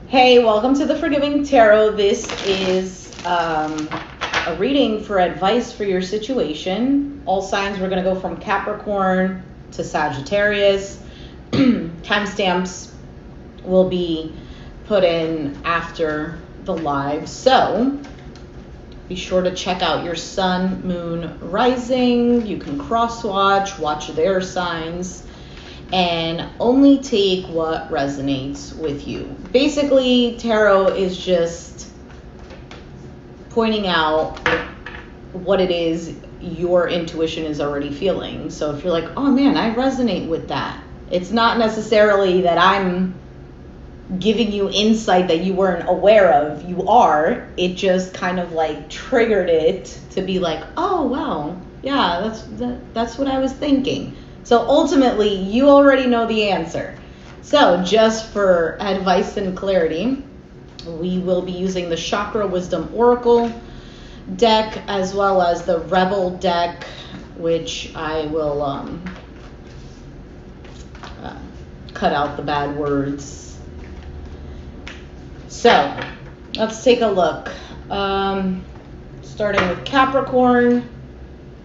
Hey, welcome to the Forgiving Tarot. This is a reading for advice for your situation. All signs, we're going to go from Capricorn to Sagittarius. Timestamps will be put in after the live. So be sure to check out your sun, moon, rising. You can watch their signs, and only take what resonates with you. Basically, tarot is just pointing out what it is your intuition is already feeling. So if you're like, oh man, I resonate with that, it's not necessarily that I'm giving you insight that you weren't aware of. You are. It just kind of like triggered it to be like, oh wow, yeah, that's what I was thinking. So ultimately, you already know the answer. So just for advice and clarity, we will be using the Chakra Wisdom Oracle deck as well as the Rebel deck, which I will cut out the bad words. So let's take a look. Starting with Capricorn.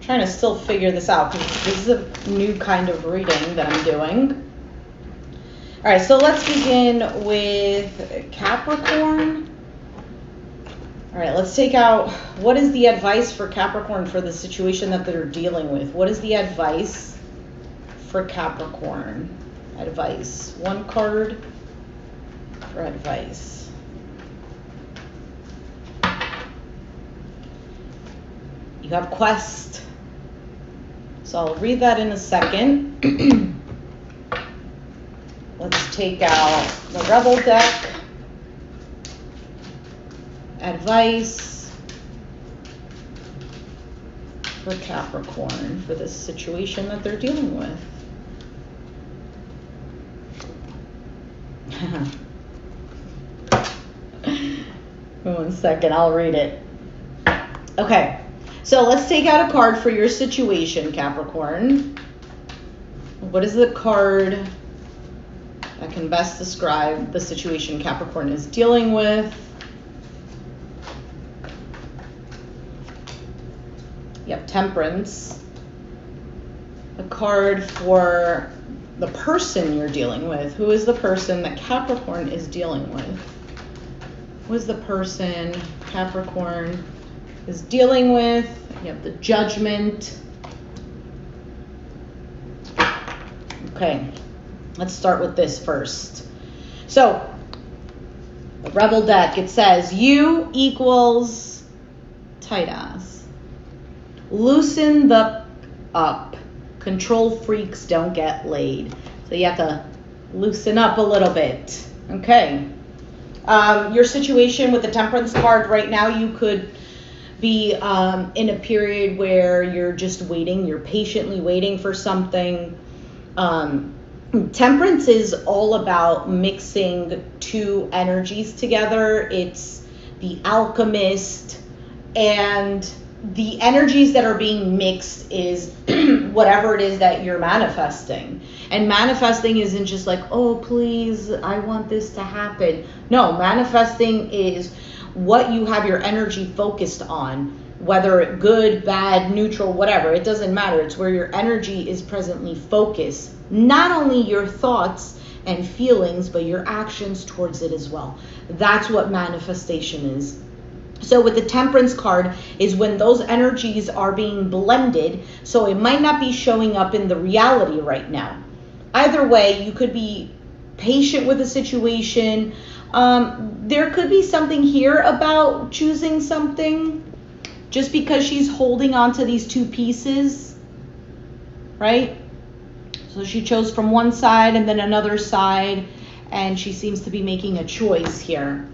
Trying to still figure this out because this is a new kind of reading that I'm doing. All right, so let's begin with Capricorn. All right, let's take out, what is the advice for Capricorn for the situation that they're dealing with? What is the advice for Capricorn? Advice. One card for advice. You have Quest. So I'll read that in a second. Let's take out the Rebel deck. Advice for Capricorn for this situation that they're dealing with. One second, I'll read it. Okay. So let's take out a card for your situation, Capricorn. What is the card that can best describe the situation Capricorn is dealing with? Yep, Temperance. A card for the person you're dealing with. Who is the person that Capricorn is dealing with? Who is the person Capricorn is dealing with? You have the Judgment. Okay, let's start with this first. So, the Rebel deck, it says, you equals tight ass. Loosen the up. Control freaks don't get laid. So you have to loosen up a little bit. Okay. Your situation with the Temperance card right now, you could be in a period where you're just waiting, you're patiently waiting for something. Temperance is all about mixing two energies together. It's the alchemist, and the energies that are being mixed is whatever it is that you're manifesting. And manifesting isn't just like, oh, please, I want this to happen. No, manifesting is what you have your energy focused on, whether good, bad, neutral, whatever, it doesn't matter. It's where your energy is presently focused. Not only your thoughts and feelings, but your actions towards it as well. That's what manifestation is. So with the Temperance card is when those energies are being blended, so it might not be showing up in the reality right now. Either way, you could be patient with a situation. There could be something here about choosing something just because she's holding on to these two pieces, right? So she chose from one side and then another side, and she seems to be making a choice here.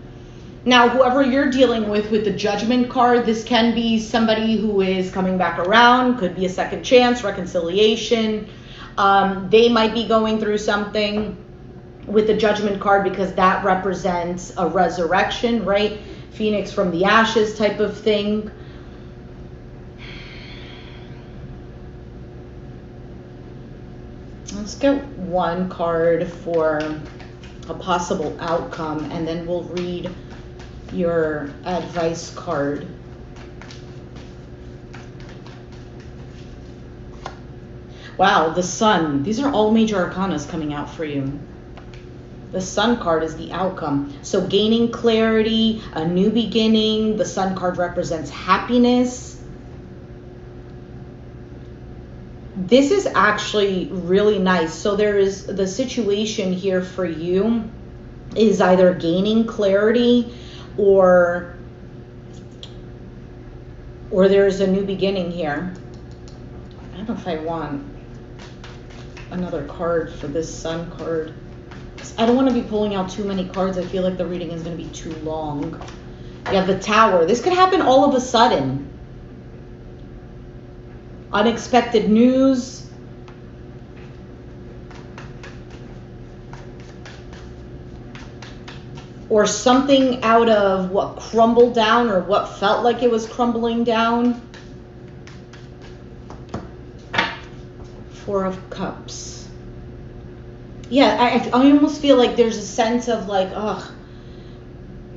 Now, whoever you're dealing with the Judgment card, this can be somebody who is coming back around, could be a second chance, reconciliation. They might be going through something with the Judgment card because that represents a resurrection, right? Phoenix from the ashes type of thing. Let's get one card for a possible outcome, and then we'll read your advice card. Wow, the Sun. These are all major arcanas coming out for you. The Sun card is the outcome. So gaining clarity, a new beginning. The Sun card represents happiness. This is actually really nice. So there is the situation here for you is either gaining clarity or there's a new beginning here. I don't know if I want another card for this Sun card. I don't want to be pulling out too many cards. I feel like the reading is going to be too long. You have the Tower. This could happen all of a sudden. Unexpected news. Or something out of what crumbled down or what felt like it was crumbling down. Four of Cups. Yeah, I almost feel like there's a sense of like,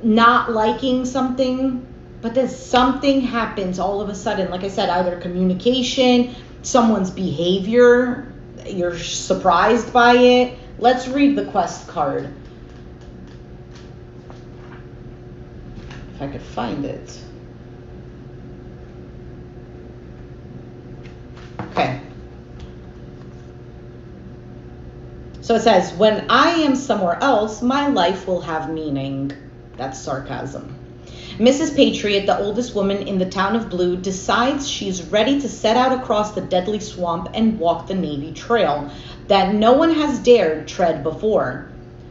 not liking something, but then something happens all of a sudden. Like I said, either communication, someone's behavior, you're surprised by it. Let's read the Quest card. If I could find it. Okay. So it says, when I am somewhere else, my life will have meaning. That's sarcasm. Mrs. Patriot, the oldest woman in the town of Blue, decides she's ready to set out across the deadly swamp and walk the Navy Trail that no one has dared tread before.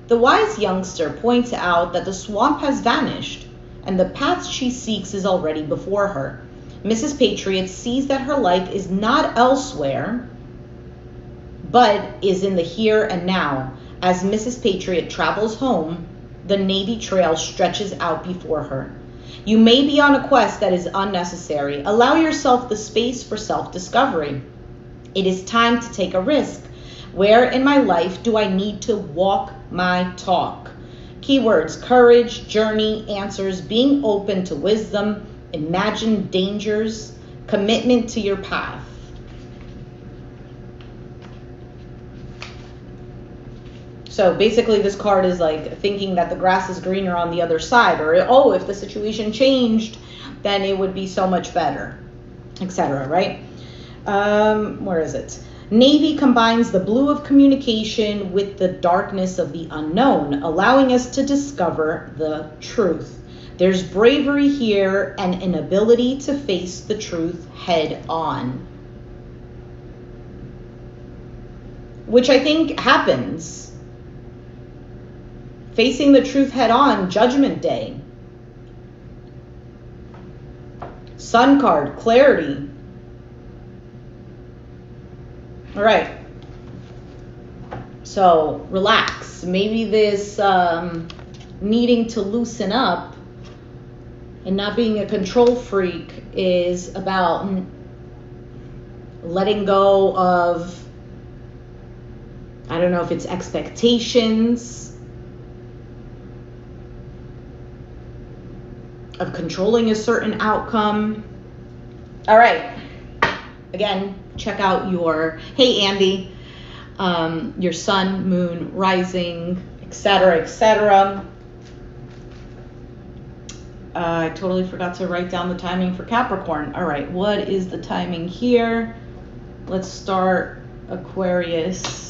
The wise youngster points out that the swamp has vanished and the path she seeks is already before her. Mrs. Patriot sees that her life is not elsewhere, but is in the here and now. As Mrs. Patriot travels home, the Navy Trail stretches out before her. You may be on a quest that is unnecessary. Allow yourself the space for self-discovery. It is time to take a risk. Where in my life do I need to walk my talk? Keywords: courage, journey, answers, being open to wisdom, imagine dangers, commitment to your path. So basically this card is like thinking that the grass is greener on the other side, or, oh, if the situation changed, then it would be so much better, etc., right? Where is it? Navy combines the blue of communication with the darkness of the unknown, allowing us to discover the truth. There's bravery here and an ability to face the truth head on, which I think happens. Facing the truth head on, Judgment Day. Sun card, clarity. All right. So relax. Maybe this needing to loosen up and not being a control freak is about letting go of, I don't know if it's expectations, of controlling a certain outcome. All right. Again, check out your, hey Andy, your sun, moon, rising, etc., etc. I totally forgot to write down the timing for Capricorn. All right, what is the timing here? Let's start Aquarius.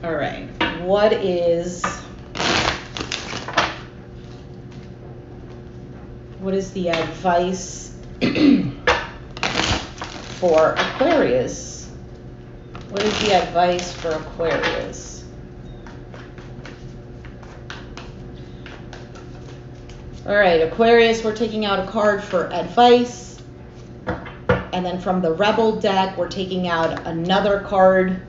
All right, what is the advice for Aquarius? What is the advice for Aquarius? All right, Aquarius, we're taking out a card for advice. And then from the Rebel deck, we're taking out another card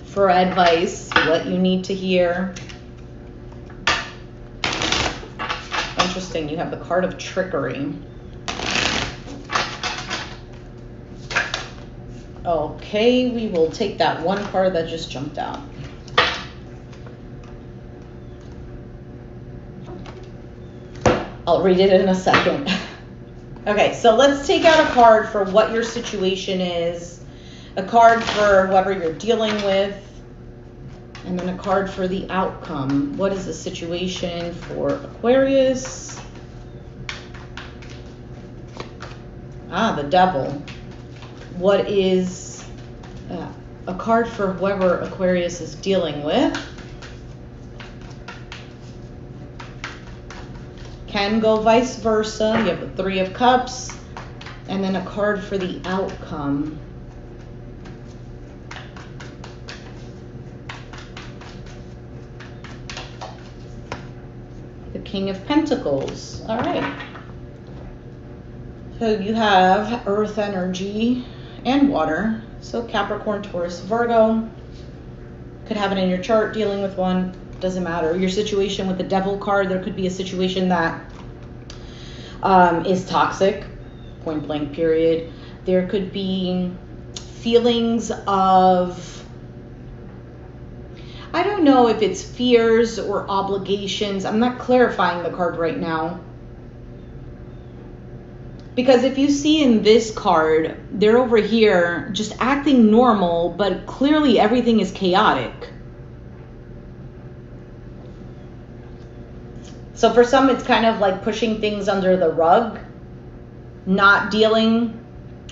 for advice, what you need to hear. Interesting, you have the card of trickery. Okay, we will take that one card that just jumped out. I'll read it in a second. Okay, so let's take out a card for what your situation is, a card for whoever you're dealing with, and then a card for the outcome. What is the situation for Aquarius? The Devil. What is a card for whoever Aquarius is dealing with? Can go vice versa. You have the Three of Cups, and then a card for the outcome. The King of Pentacles. All right. So you have earth energy and water. So Capricorn, Taurus, Virgo. Could have it in your chart, dealing with one. Doesn't matter. Your situation with the Devil card, there could be a situation that is toxic, point blank period. There could be feelings of, I don't know if it's fears or obligations. I'm not clarifying the card right now. Because if you see in this card, they're over here just acting normal, but clearly everything is chaotic. So for some, it's kind of like pushing things under the rug, not dealing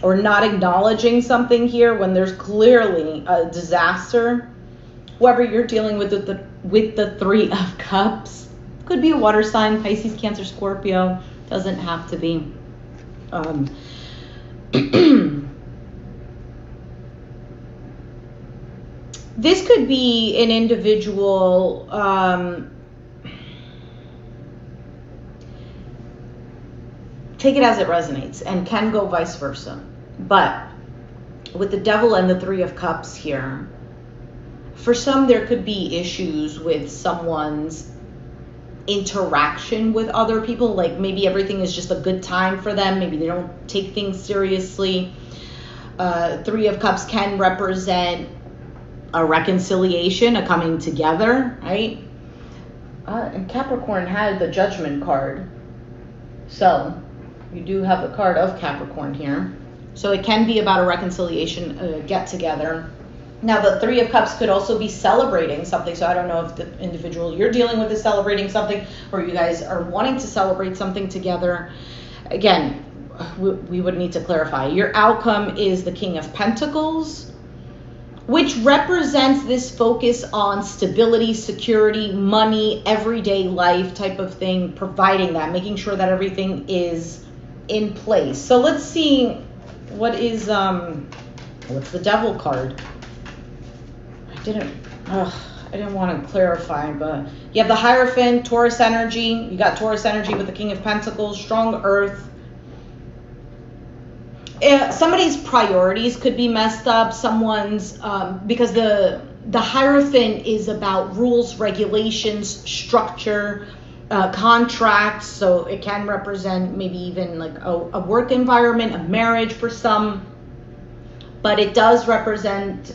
or not acknowledging something here when there's clearly a disaster. Whoever you're dealing with the Three of Cups, could be a water sign, Pisces, Cancer, Scorpio, doesn't have to be. This could be an individual take it as it resonates, and can go vice versa. But with the Devil and the Three of Cups here, for some there could be issues with someone's interaction with other people. Like maybe everything is just a good time for them. Maybe they don't take things seriously. Three of Cups can represent a reconciliation, a coming together, right? And Capricorn had the Judgment card. So you do have the card of Capricorn here. So it can be about a reconciliation, get together. Now the Three of Cups could also be celebrating something. So I don't know if the individual you're dealing with is celebrating something, or you guys are wanting to celebrate something together. Again, we would need to clarify. Your outcome is the King of Pentacles, which represents this focus on stability, security, money, everyday life type of thing, providing that, making sure that everything is in place. So let's see what is what's the Devil card. I didn't want to clarify, but you have the Hierophant, Taurus energy. You got Taurus energy with the King of Pentacles, strong earth. Somebody's priorities could be messed up. Someone's because the Hierophant is about rules, regulations, structure, contracts. So it can represent maybe even like a work environment, a marriage for some. But it does represent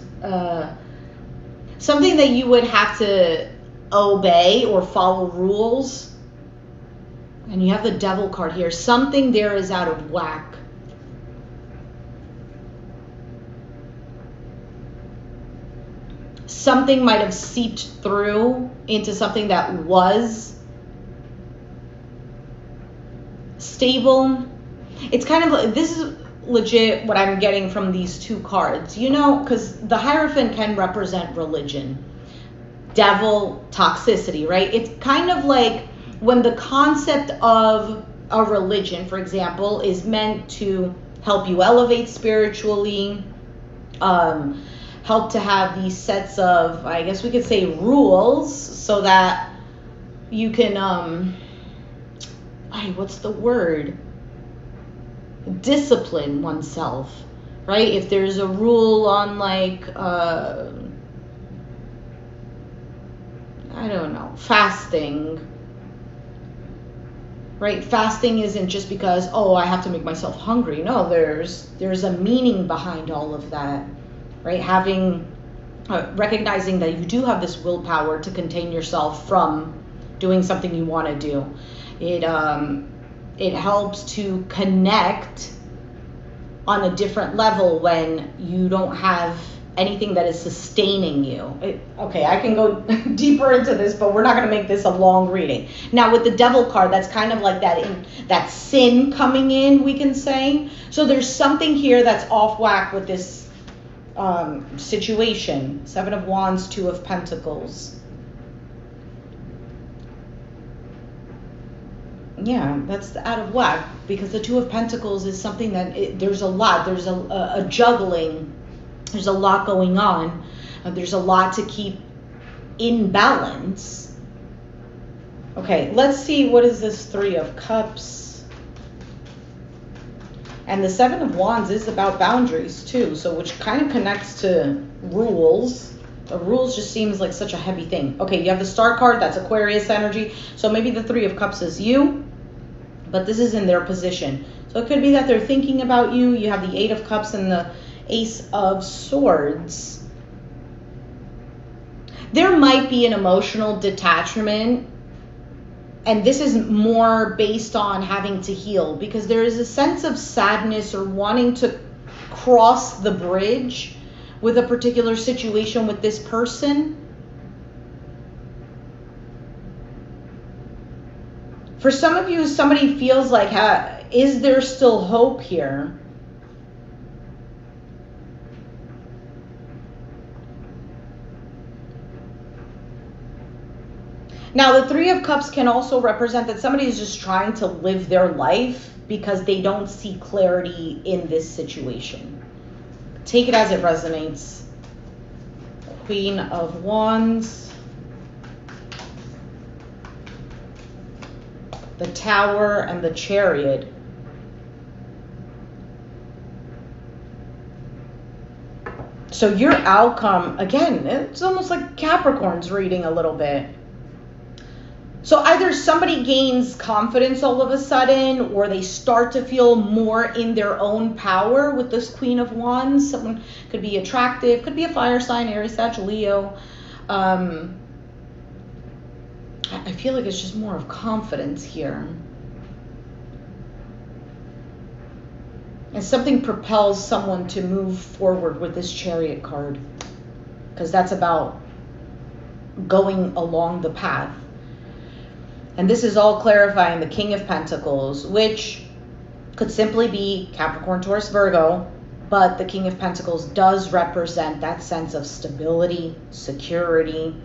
something that you would have to obey or follow rules. And you have the Devil card here. Something there is out of whack. Something might have seeped through into something that was stable. It's kind of like, this is legit what I'm getting from these two cards, you know, because the Hierophant can represent religion, Devil, toxicity, right? It's kind of like when the concept of a religion, for example, is meant to help you elevate spiritually, help to have these sets of, I guess we could say, rules, so that you can, what's the word? Discipline oneself, right? If there's a rule on like, I don't know, fasting, right? Fasting isn't just because, oh, I have to make myself hungry. No, there's a meaning behind all of that, right? Recognizing that you do have this willpower to contain yourself from doing something you want to do. It helps to connect on a different level when you don't have anything that is sustaining you. Okay, I can go deeper into this, but we're not going to make this a long reading. Now, with the Devil card, that's kind of like that sin coming in, we can say. So there's something here that's off whack with this situation. 7 of Wands, 2 of Pentacles. Yeah, that's out of whack, because the 2 of Pentacles is something that there's a lot. There's a juggling. There's a lot going on. There's a lot to keep in balance. Okay, let's see, what is this 3 of Cups? And the 7 of Wands is about boundaries too, so which kind of connects to rules. The rules just seems like such a heavy thing. Okay, you have the Star card, that's Aquarius energy. So maybe the 3 of Cups is you, but this is in their position. So it could be that they're thinking about you. You have the 8 of Cups and the Ace of Swords. There might be an emotional detachment, and this is more based on having to heal, because there is a sense of sadness or wanting to cross the bridge with a particular situation with this person. For some of you, somebody feels like, is there still hope here? Now, the 3 of Cups can also represent that somebody is just trying to live their life because they don't see clarity in this situation. Take it as it resonates. Queen of Wands. The Tower and the Chariot. So your outcome, again, it's almost like Capricorn's reading a little bit. So either somebody gains confidence all of a sudden, or they start to feel more in their own power with this Queen of Wands. Someone could be attractive, could be a fire sign, Aries, Sag, Leo. I feel like it's just more of confidence here. And something propels someone to move forward with this Chariot card, because that's about going along the path. And this is all clarifying the King of Pentacles, which could simply be Capricorn, Taurus, Virgo, but the King of Pentacles does represent that sense of stability, security.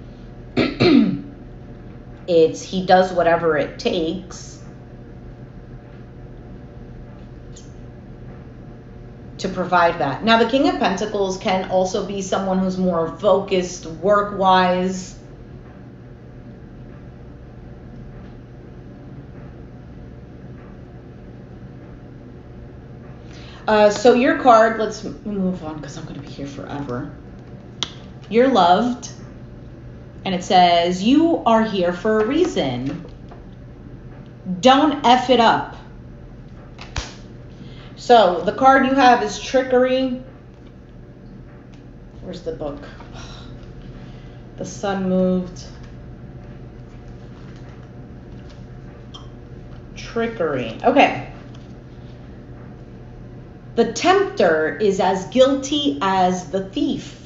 He does whatever it takes to provide that. Now, the King of Pentacles can also be someone who's more focused work-wise. So your card, let's move on because I'm going to be here forever. You're loved. And it says, you are here for a reason. Don't F it up. So the card you have is Trickery. Where's the book? The sun moved. Trickery. Okay. The tempter is as guilty as the thief.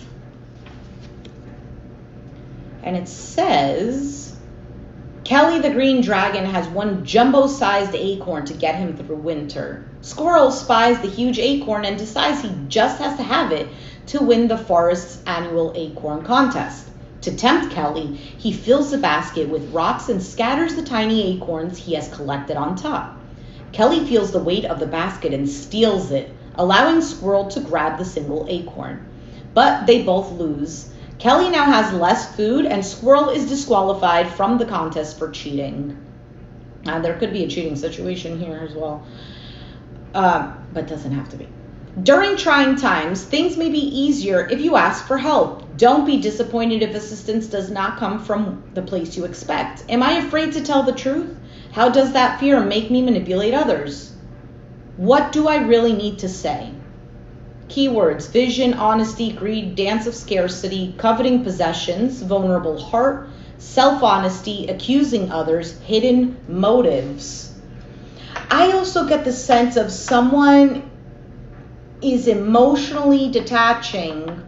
And it says, Kelly the green dragon has one jumbo-sized acorn to get him through winter. Squirrel spies the huge acorn and decides he just has to have it to win the forest's annual acorn contest. To tempt Kelly, he fills the basket with rocks and scatters the tiny acorns he has collected on top. Kelly feels the weight of the basket and steals it, allowing Squirrel to grab the single acorn. But they both lose. Kelly now has less food, and Squirrel is disqualified from the contest for cheating. There could be a cheating situation here as well, but doesn't have to be. During trying times, things may be easier if you ask for help. Don't be disappointed if assistance does not come from the place you expect. Am I afraid to tell the truth? How does that fear make me manipulate others? What do I really need to say? Keywords: vision, honesty, greed, dance of scarcity, coveting possessions, vulnerable heart, self-honesty, accusing others, hidden motives. I also get the sense of someone is emotionally detaching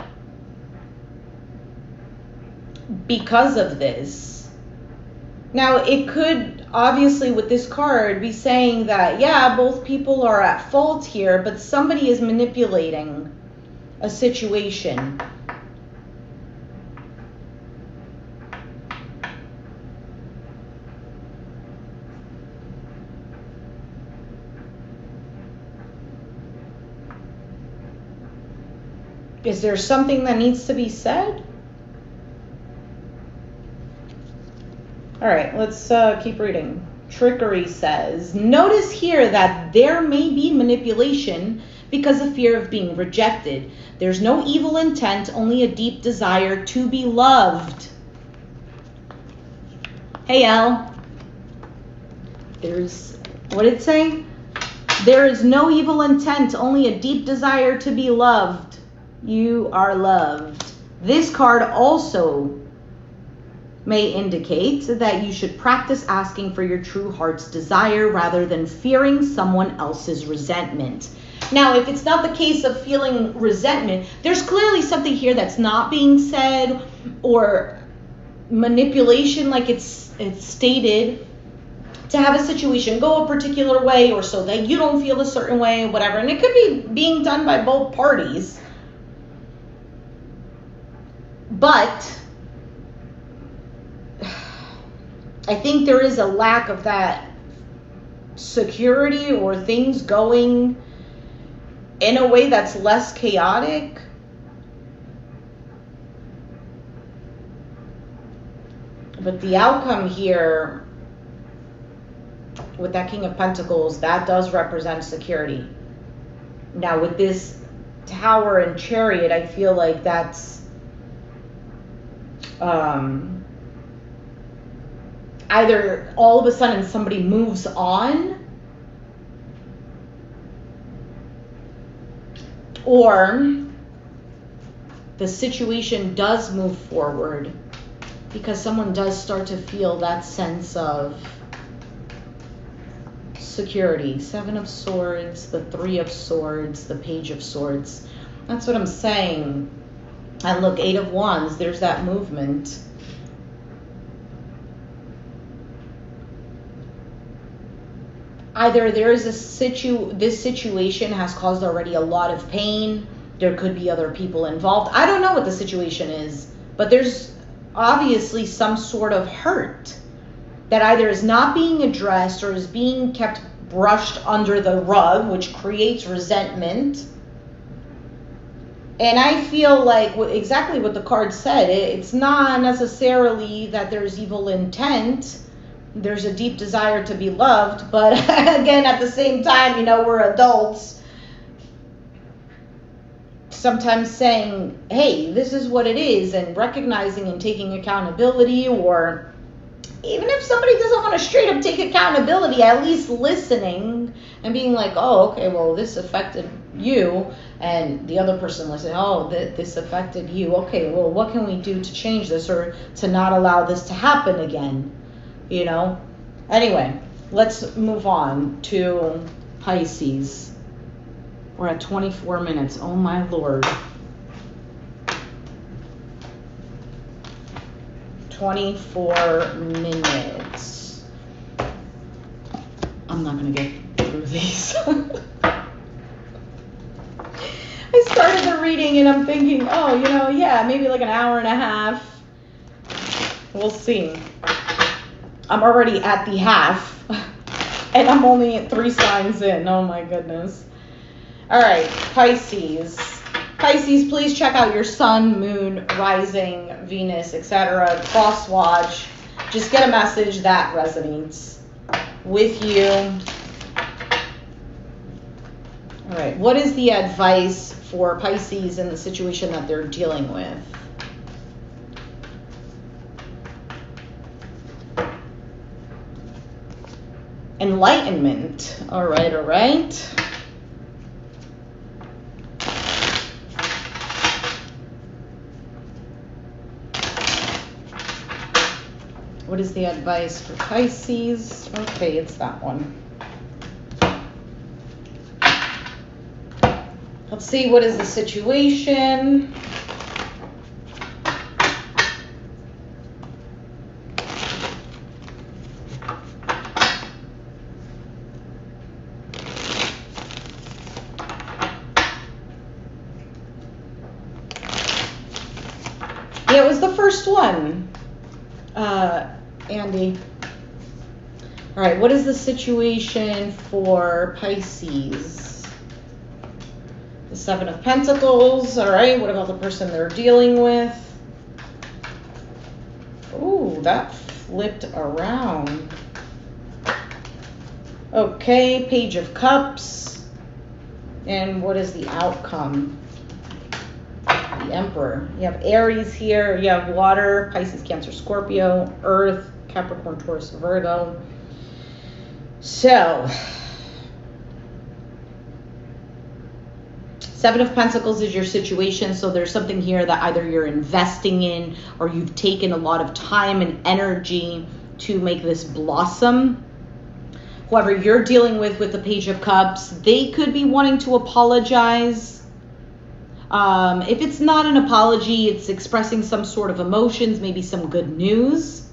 because of this. Now, it could obviously with this card be saying that, yeah, both people are at fault here, but somebody is manipulating a situation. Is there something that needs to be said? All right, let's keep reading. Trickery says, notice here that there may be manipulation because of fear of being rejected. There's no evil intent, only a deep desire to be loved. Hey, Elle. What did it say? There is no evil intent, only a deep desire to be loved. You are loved. This card also may indicate that you should practice asking for your true heart's desire rather than fearing someone else's resentment. Now, if it's not the case of feeling resentment, there's clearly something here that's not being said, or manipulation, like it's stated, to have a situation go a particular way, or so that you don't feel a certain way, whatever. And it could be being done by both parties. But I think there is a lack of that security, or things going in a way that's less chaotic. But the outcome here with that King of Pentacles, that does represent security. Now with this Tower and Chariot, I feel like that's either all of a sudden somebody moves on, or the situation does move forward because someone does start to feel that sense of security. Seven of Swords, the Three of Swords, the Page of Swords. That's what I'm saying. And look, Eight of Wands, there's that movement. Either there is this situation has caused already a lot of pain. There could be other people involved. I don't know what the situation is, but there's obviously some sort of hurt that either is not being addressed or is being kept brushed under the rug, which creates resentment. And I feel like exactly what the card said, it's not necessarily that there's evil intent. There's a deep desire to be loved. But again, at the same time, we're adults. Sometimes saying, hey, this is what it is, and recognizing and taking accountability, or even if somebody doesn't want to straight up take accountability, at least listening and being like, oh, okay, well, this affected you, and the other person listening, oh, this affected you. Okay, well, what can we do to change this, or to not allow this to happen again? Anyway, let's move on to Pisces. We're at 24 minutes. Oh, my Lord. 24 minutes. I'm not going to get through these. I started the reading and I'm thinking, oh, yeah, maybe like an hour and a half. We'll see. I'm already at the half and I'm only 3 signs in. Oh, my goodness. All right, Pisces. Pisces, please check out your sun, moon, rising, Venus, etc. Cross watch. Just get a message that resonates with you. All right, what is the advice for Pisces in the situation that they're dealing with? Enlightenment. All right, all right. What is the advice for Pisces? Okay, it's that one. Let's see, what is the situation? Yeah, it was the first one, Andy. All right, what is the situation for Pisces? The Seven of Pentacles. All right, what about the person they're dealing with? Ooh, that flipped around. Okay, Page of Cups. And what is the outcome? The Emperor. You have Aries here. You have water, Pisces, Cancer, Scorpio, Earth, Capricorn, Taurus, Virgo. So, Seven of Pentacles is your situation. So there's something here that either you're investing in or you've taken a lot of time and energy to make this blossom. Whoever you're dealing with the Page of Cups, they could be wanting to apologize. If it's not an apology, it's expressing some sort of emotions, maybe some good news.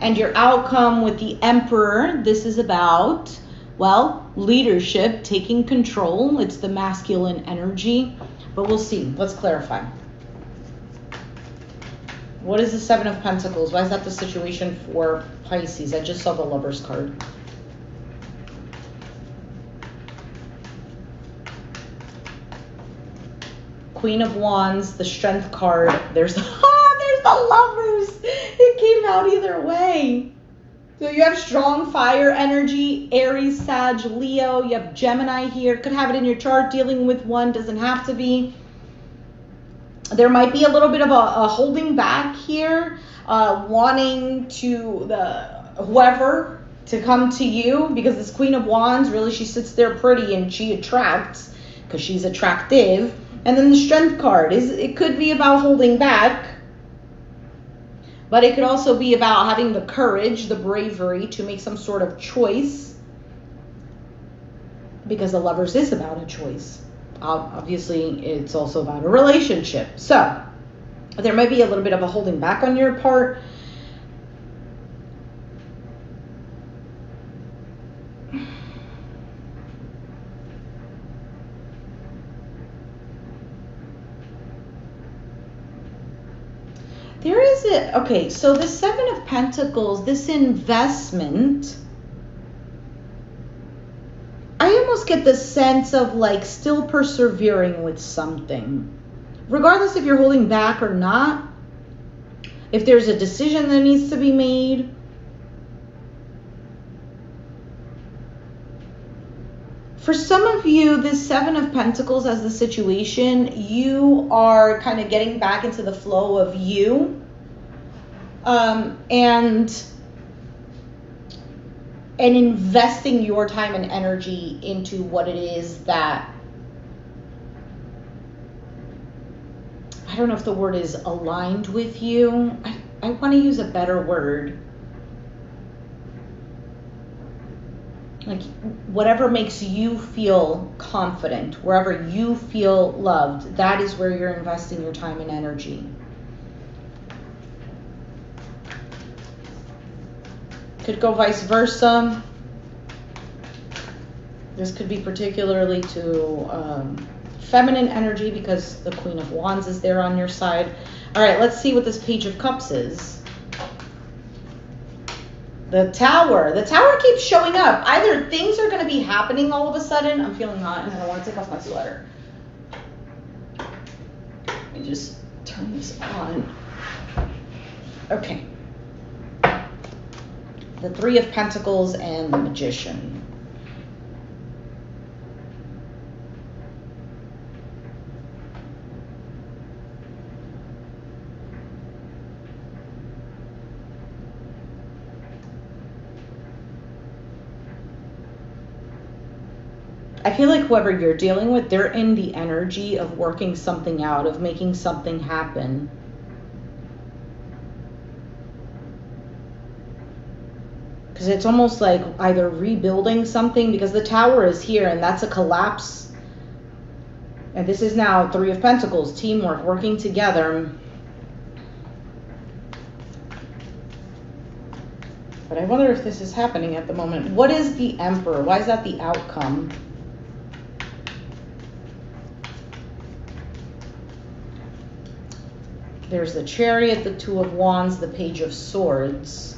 And your outcome with the Emperor, this is about, well, leadership, taking control. It's the masculine energy, but we'll see. Let's clarify. What is the Seven of Pentacles? Why is that the situation for Pisces? I just saw the Lover's card. Queen of Wands, the Strength card. There's the Lovers. It came out either way. So you have strong fire energy, Aries, Sag, Leo. You have Gemini here. Could have it in your chart, dealing with one. Doesn't have to be. There might be a little bit of a holding back here, wanting whoever to come to you, because this Queen of Wands, really, she sits there pretty and she attracts because she's attractive. And then the Strength card it could be about holding back, but it could also be about having the courage, the bravery to make some sort of choice, because the Lovers is about a choice. Obviously, it's also about a relationship. So there might be a little bit of a holding back on your part. There is okay, so the Seven of Pentacles, this investment, I almost get the sense of like still persevering with something. Regardless if you're holding back or not, if there's a decision that needs to be made, for some of you, this Seven of Pentacles as the situation, you are kind of getting back into the flow of you, and investing your time and energy into what it is that, I don't know if the word is aligned with you. I want to use a better word. Like whatever makes you feel confident, wherever you feel loved, that is where you're investing your time and energy. Could go vice versa. This could be particularly to feminine energy because the Queen of Wands is there on your side. All right, let's see what this Page of Cups is. The Tower. The Tower keeps showing up. Either things are going to be happening all of a sudden. I'm feeling hot and I don't want to take off my sweater. Let me just turn this on. Okay. The Three of Pentacles and the Magician. I feel like whoever you're dealing with, they're in the energy of working something out, of making something happen. Because it's almost like either rebuilding something, because the Tower is here and that's a collapse. And this is now Three of Pentacles, teamwork, working together. But I wonder if this is happening at the moment. What is the Emperor? Why is that the outcome? There's the Chariot, the Two of Wands, the Page of Swords.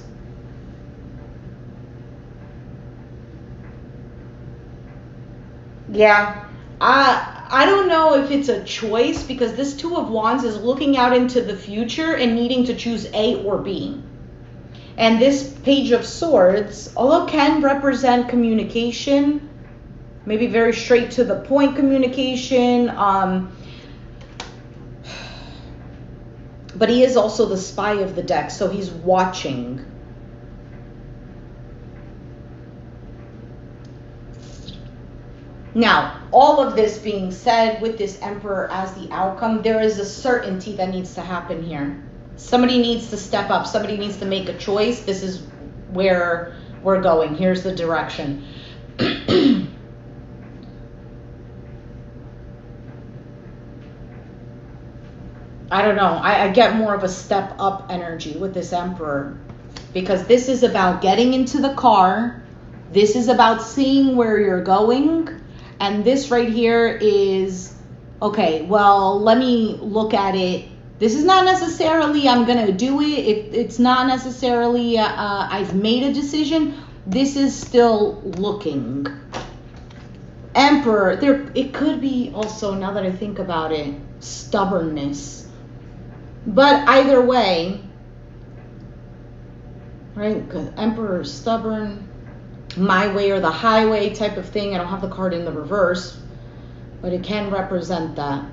Yeah, I don't know if it's a choice, because this Two of Wands is looking out into the future and needing to choose A or B. And this Page of Swords, although can represent communication, maybe very straight to the point communication, but he is also the spy of the deck, so he's watching. Now, all of this being said, with this Emperor as the outcome, there is a certainty that needs to happen here. Somebody needs to step up. Somebody needs to make a choice. This is where we're going. Here's the direction. I don't know. I get more of a step up energy with this Emperor, because this is about getting into the car. This is about seeing where you're going. And this right here is, okay, well, let me look at it. This is not necessarily I'm going to do it. It's not necessarily I've made a decision. This is still looking. Emperor, it could be also, now that I think about it, stubbornness. But either way, right? Because Emperor is stubborn, my way or the highway type of thing. I don't have the card in the reverse, but it can represent that.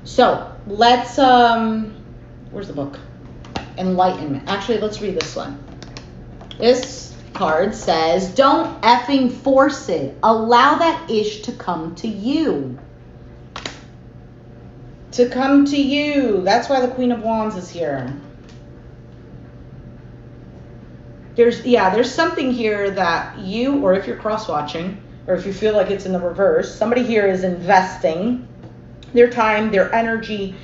So let's, where's the book? Enlightenment. Actually, let's read this one. This card says, don't effing force it. Allow that ish to come to you. To come to you. That's why the Queen of Wands is here. There's something here that you, or if you're cross-watching, or if you feel like it's in the reverse, somebody here is investing their time, their energy.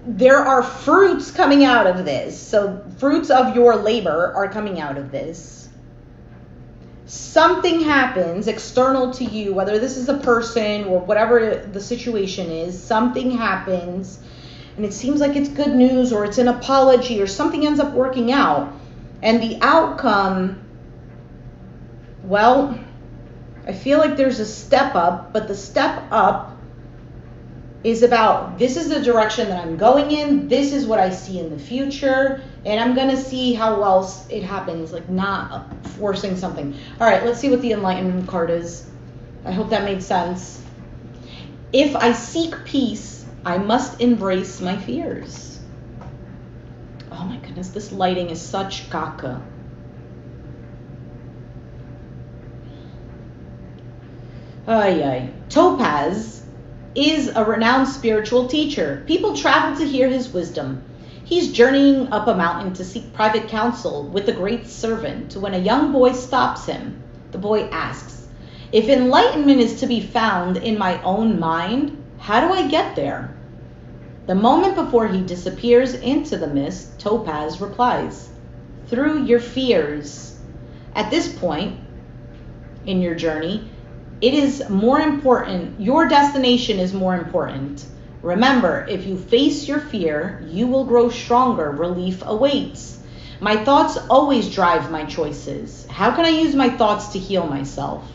There are fruits coming out of this. So fruits of your labor are coming out of this. Something happens external to you, whether this is a person or whatever the situation is, something happens and it seems like it's good news, or it's an apology, or something ends up working out. And the outcome, well, I feel like there's a step up, but the step up is about, this is the direction that I'm going in, this is what I see in the future, and I'm going to see how else it happens, like not forcing something. All right, let's see what the Enlightenment card is. I hope that made sense. If I seek peace, I must embrace my fears. Oh my goodness, this lighting is such caca. Ay, ay. Topaz is a renowned spiritual teacher. People travel to hear his wisdom. He's journeying up a mountain to seek private counsel with the great servant when a young boy stops him. The boy asks, if enlightenment is to be found in my own mind, how do I get there? The moment before he disappears into the mist, Topaz replies, through your fears. At this point in your journey, it is more important, your destination is more important. Remember, if you face your fear, you will grow stronger. Relief awaits. My thoughts always drive my choices. How can I use my thoughts to heal myself?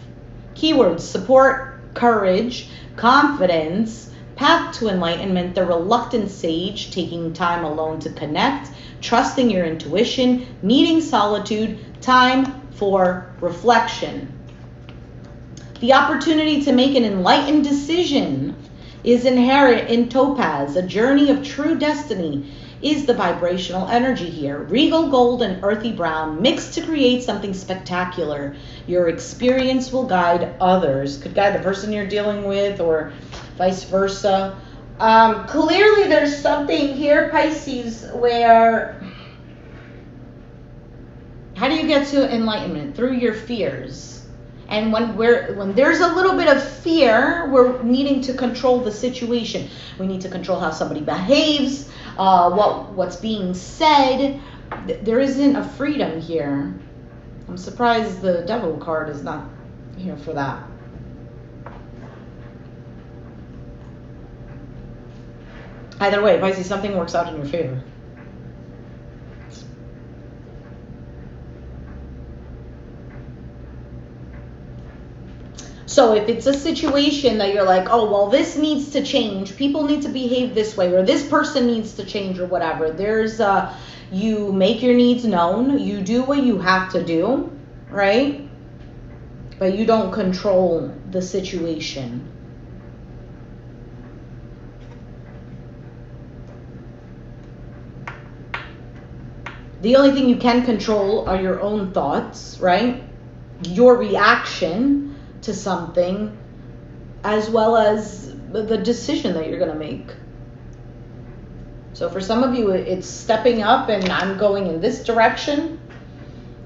Keywords: support, courage, confidence, path to enlightenment, the reluctant sage, taking time alone to connect, trusting your intuition, needing solitude, time for reflection. The opportunity to make an enlightened decision is inherent in Topaz, a journey of true destiny. is the vibrational energy here. Regal gold and earthy brown mixed to create something spectacular. Your experience will guide others. Could guide the person you're dealing with or vice versa. Clearly there's something here, Pisces, where how do you get to enlightenment? Through your fears. And when there's a little bit of fear, we're needing to control the situation. We need to control how somebody behaves, what's being said. There isn't a freedom here. I'm surprised the Devil card is not here for that. Either way, Pisces, something works out in your favor. So if it's a situation that you're like, oh, well, this needs to change, people need to behave this way, or this person needs to change, or whatever, there's you make your needs known, you do what you have to do, right? But you don't control the situation. The only thing you can control are your own thoughts, right? Your reaction to something, as well as the decision that you're going to make. So for some of you, it's stepping up and I'm going in this direction.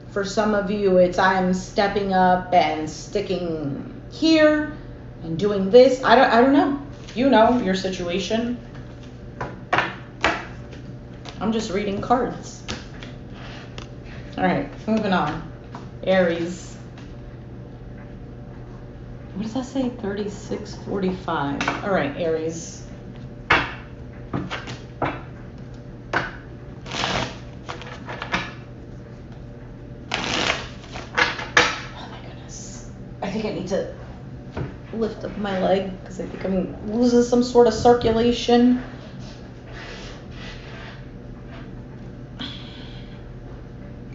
For some of you, it's I'm stepping up and sticking here and doing this. I don't know. You know your situation. I'm just reading cards. All right, moving on. Aries. What does that say? 36:45. All right, Aries. Oh my goodness. I think I need to lift up my leg because I think I'm losing some sort of circulation.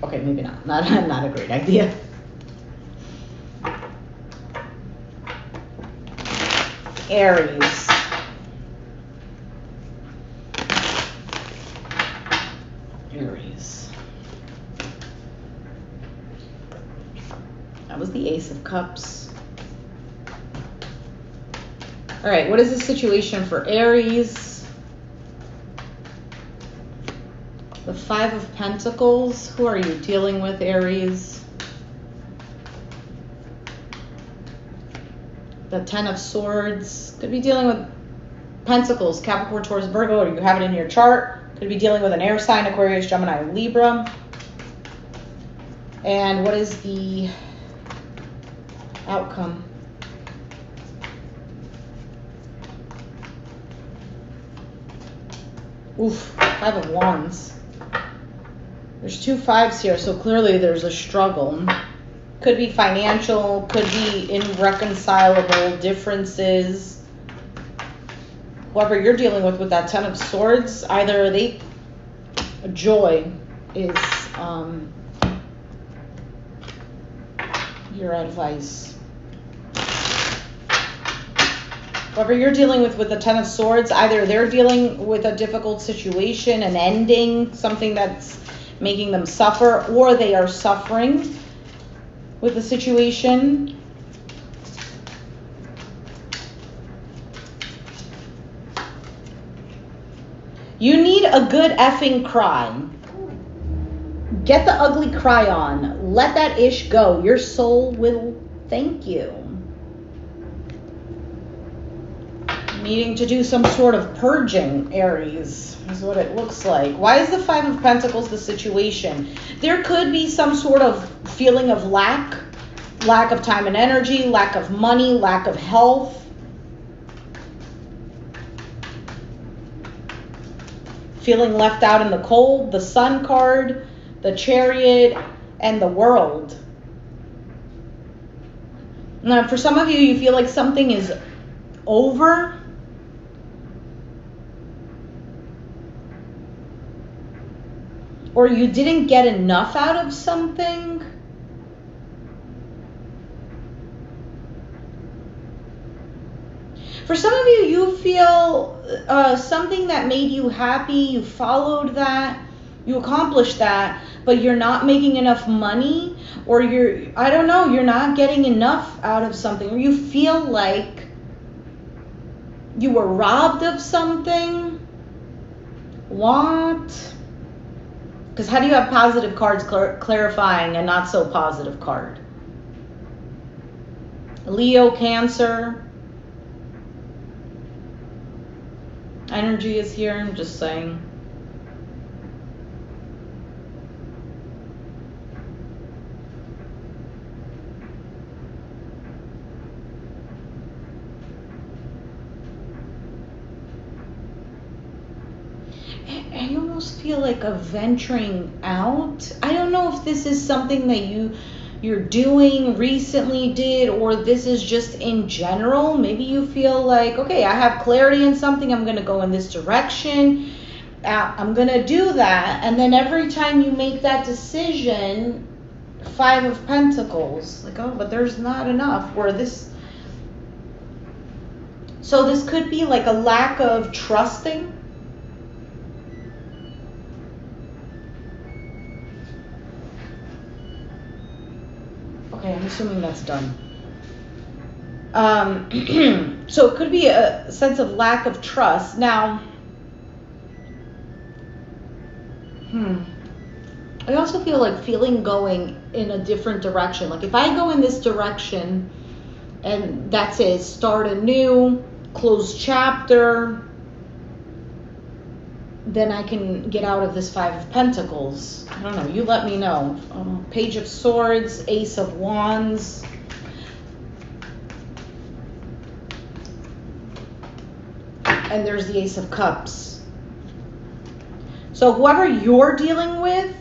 Okay, maybe not. Not a great idea. Aries. Aries. That was the Ace of Cups. All right, what is the situation for Aries? The Five of Pentacles. Who are you dealing with, Aries? The Ten of Swords. Could be dealing with Pentacles, Capricorn, Taurus, Virgo, or you have it in your chart. Could be dealing with an air sign, Aquarius, Gemini, or Libra. And what is the outcome? Oof, Five of Wands. There's two fives here, so clearly there's a struggle. Could be financial, could be irreconcilable differences. Whoever you're dealing with that Ten of Swords, either joy is your advice. Whoever you're dealing with the Ten of Swords, either they're dealing with a difficult situation, an ending, something that's making them suffer, or they are suffering with the situation. You need a good effing cry. Get the ugly cry on. Let that ish go. Your soul will thank you. Needing to do some sort of purging, Aries, is what it looks like. Why is the Five of Pentacles the situation? There could be some sort of feeling of lack of time and energy, lack of money, lack of health. Feeling left out in the cold, the Sun card, the Chariot, and the World. Now, for some of you, you feel like something is over. Or you didn't get enough out of something. For some of you, you feel something that made you happy, you followed that, you accomplished that, but you're not making enough money, or I don't know, you're not getting enough out of something, or you feel like you were robbed of something. What? Because how do you have positive cards clarifying and not so positive card? Leo, Cancer. Energy is here, I'm just saying. I almost feel like a venturing out. I don't know if this is something that you're doing, recently did, or this is just in general. Maybe you feel like, okay, I have clarity in something, I'm going to go in this direction, I'm going to do that. And then every time you make that decision, 5 of Pentacles, like, oh, but there's not enough. So this could be like a lack of trusting. Okay, I'm assuming that's done. So it could be a sense of lack of trust. Now, I also feel like going in a different direction. Like if I go in this direction and that's it, start anew, close chapter, then I can get out of this 5 of Pentacles. I don't know. You let me know. Page of Swords, Ace of Wands. And there's the Ace of Cups. So whoever you're dealing with,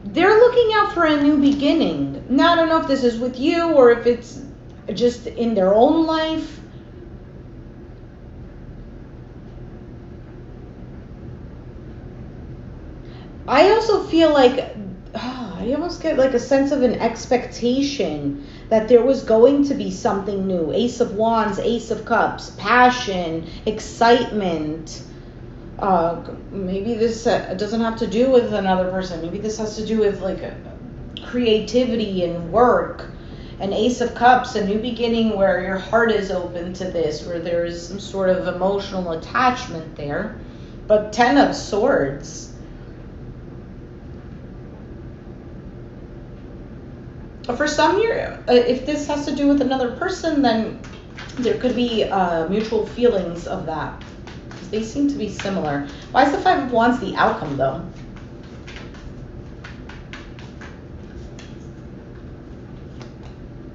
they're looking out for a new beginning. Now, I don't know if this is with you or if it's just in their own life. I also feel like, I almost get like a sense of an expectation that there was going to be something new. Ace of Wands, Ace of Cups, passion, excitement. Maybe this doesn't have to do with another person. Maybe this has to do with like creativity and work. An Ace of Cups, a new beginning where your heart is open to this, where there is some sort of emotional attachment there. But 10 of Swords. For some, if this has to do with another person, then there could be mutual feelings of that. Because they seem to be similar. Why is the 5 of Wands the outcome, though?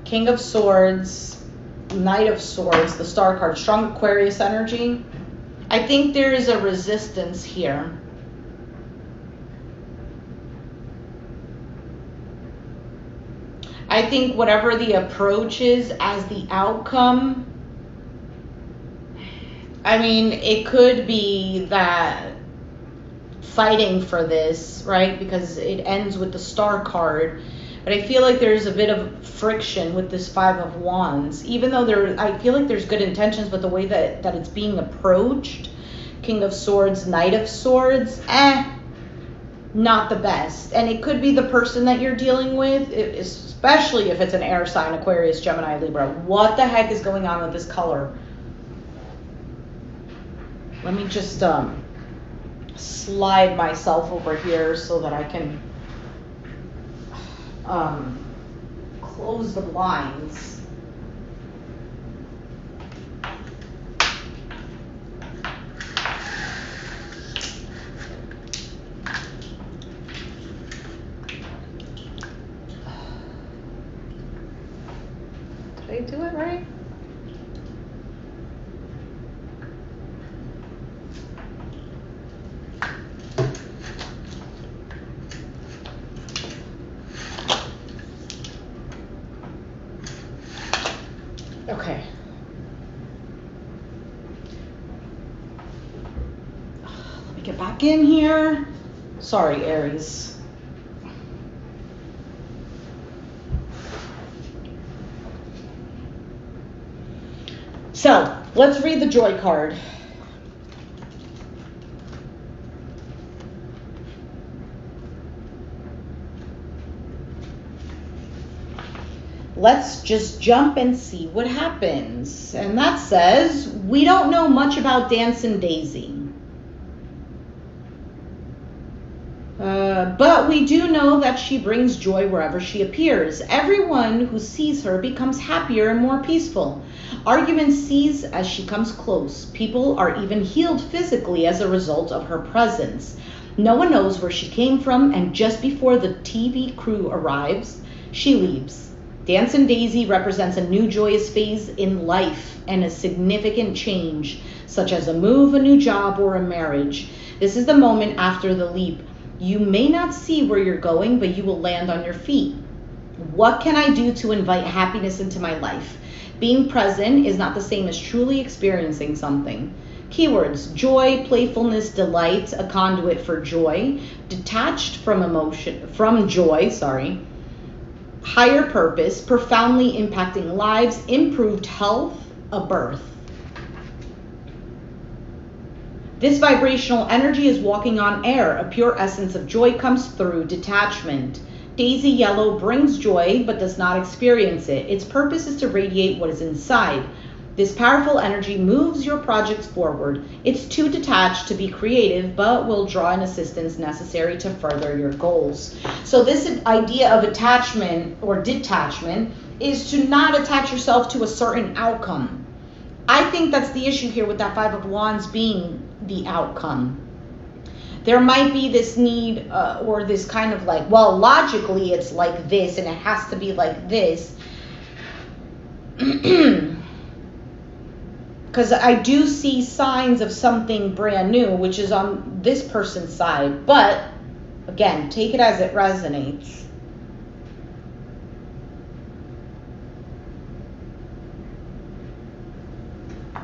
King of Swords, Knight of Swords, the Star card, strong Aquarius energy. I think there is a resistance here. I think whatever the approach is as the outcome, I mean, it could be that fighting for this, right? Because it ends with the Star card. But I feel like there's a bit of friction with this 5 of Wands. Even though I feel like there's good intentions, but the way that it's being approached, King of Swords, Knight of Swords, not the best. And it could be the person that you're dealing with, especially if it's an air sign, Aquarius, Gemini, Libra. What the heck is going on with this color? Let me just slide myself over here so that I can close the blinds. Did I do it right? Okay. Let me get back in here. Sorry, Aries. So let's read the joy card. Let's just jump and see what happens. And that says, we don't know much about Dancing Daisy. But we do know that she brings joy wherever she appears. Everyone who sees her becomes happier and more peaceful. Arguments cease as she comes close. People are even healed physically as a result of her presence. No one knows where she came from, and just before the TV crew arrives, she leaves. Dancing Daisy represents a new joyous phase in life and a significant change, such as a move, a new job, or a marriage. This is the moment after the leap. You may not see where you're going, but you will land on your feet. What can I do to invite happiness into my life? Being present is not the same as truly experiencing something. Keywords: joy, playfulness, delight, a conduit for joy, detached from joy, higher purpose, profoundly impacting lives, improved health, a birth. This vibrational energy is walking on air. A pure essence of joy comes through. Detachment. Daisy yellow brings joy but does not experience it. Its purpose is to radiate what is inside. This powerful energy moves your projects forward. It's too detached to be creative, but will draw in assistance necessary to further your goals. So this idea of attachment or detachment is to not attach yourself to a certain outcome. I think that's the issue here with that Five of Wands being the outcome. There might be this need or this kind of like, well, logically it's like this and it has to be like this. Because I do see signs of something brand new, which is on this person's side. But again, take it as it resonates.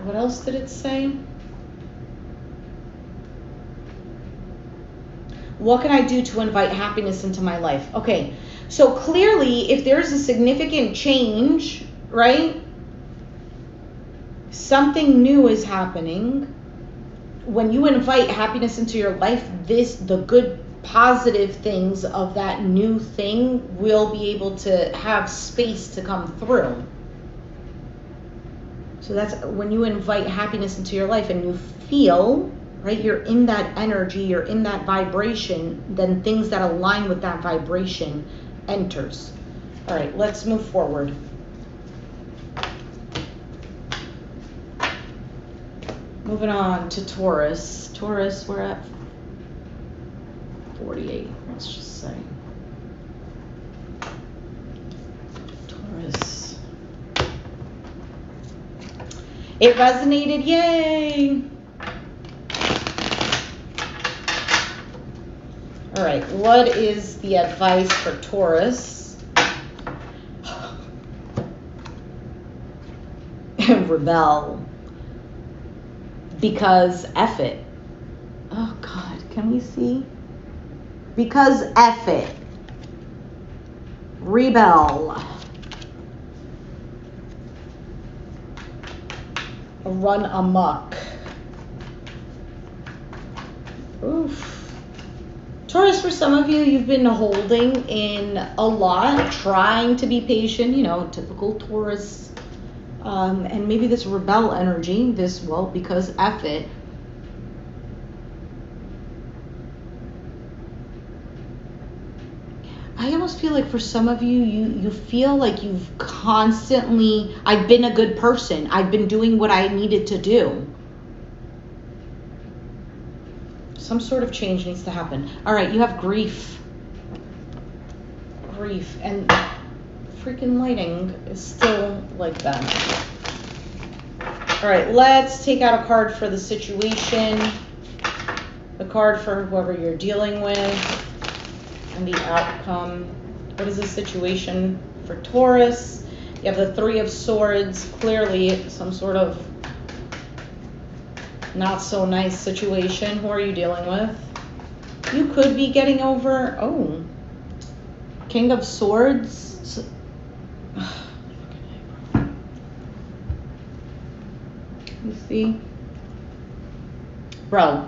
What else did it say? What can I do to invite happiness into my life? Okay, so clearly if there's a significant change, right? Something new is happening. When you invite happiness into your life, the good positive things of that new thing will be able to have space to come through. So that's when you invite happiness into your life and you feel, right, you're in that energy, you're in that vibration, then things that align with that vibration enters. All right, let's move forward. Moving on to Taurus. Taurus, we're at 48, let's just say. Taurus. It resonated, yay! All right, what is the advice for Taurus? Rebel. Because F it. Oh God, can we see? Because F it. Rebel. Run amok. Oof. Taurus, for some of you, you've been holding in a lot, trying to be patient, typical Taurus. And maybe this rebel energy, because F it. I almost feel like for some of you, you feel like you've constantly, I've been a good person. I've been doing what I needed to do. Some sort of change needs to happen. All right, you have grief. Grief. And freaking lighting is still like that. All right, let's take out a card for the situation. The card for whoever you're dealing with. And the outcome. What is the situation for Taurus? You have the Three of Swords. Clearly some sort of not so nice situation. Who are you dealing with? You could be getting over, King of Swords. You see? Bro.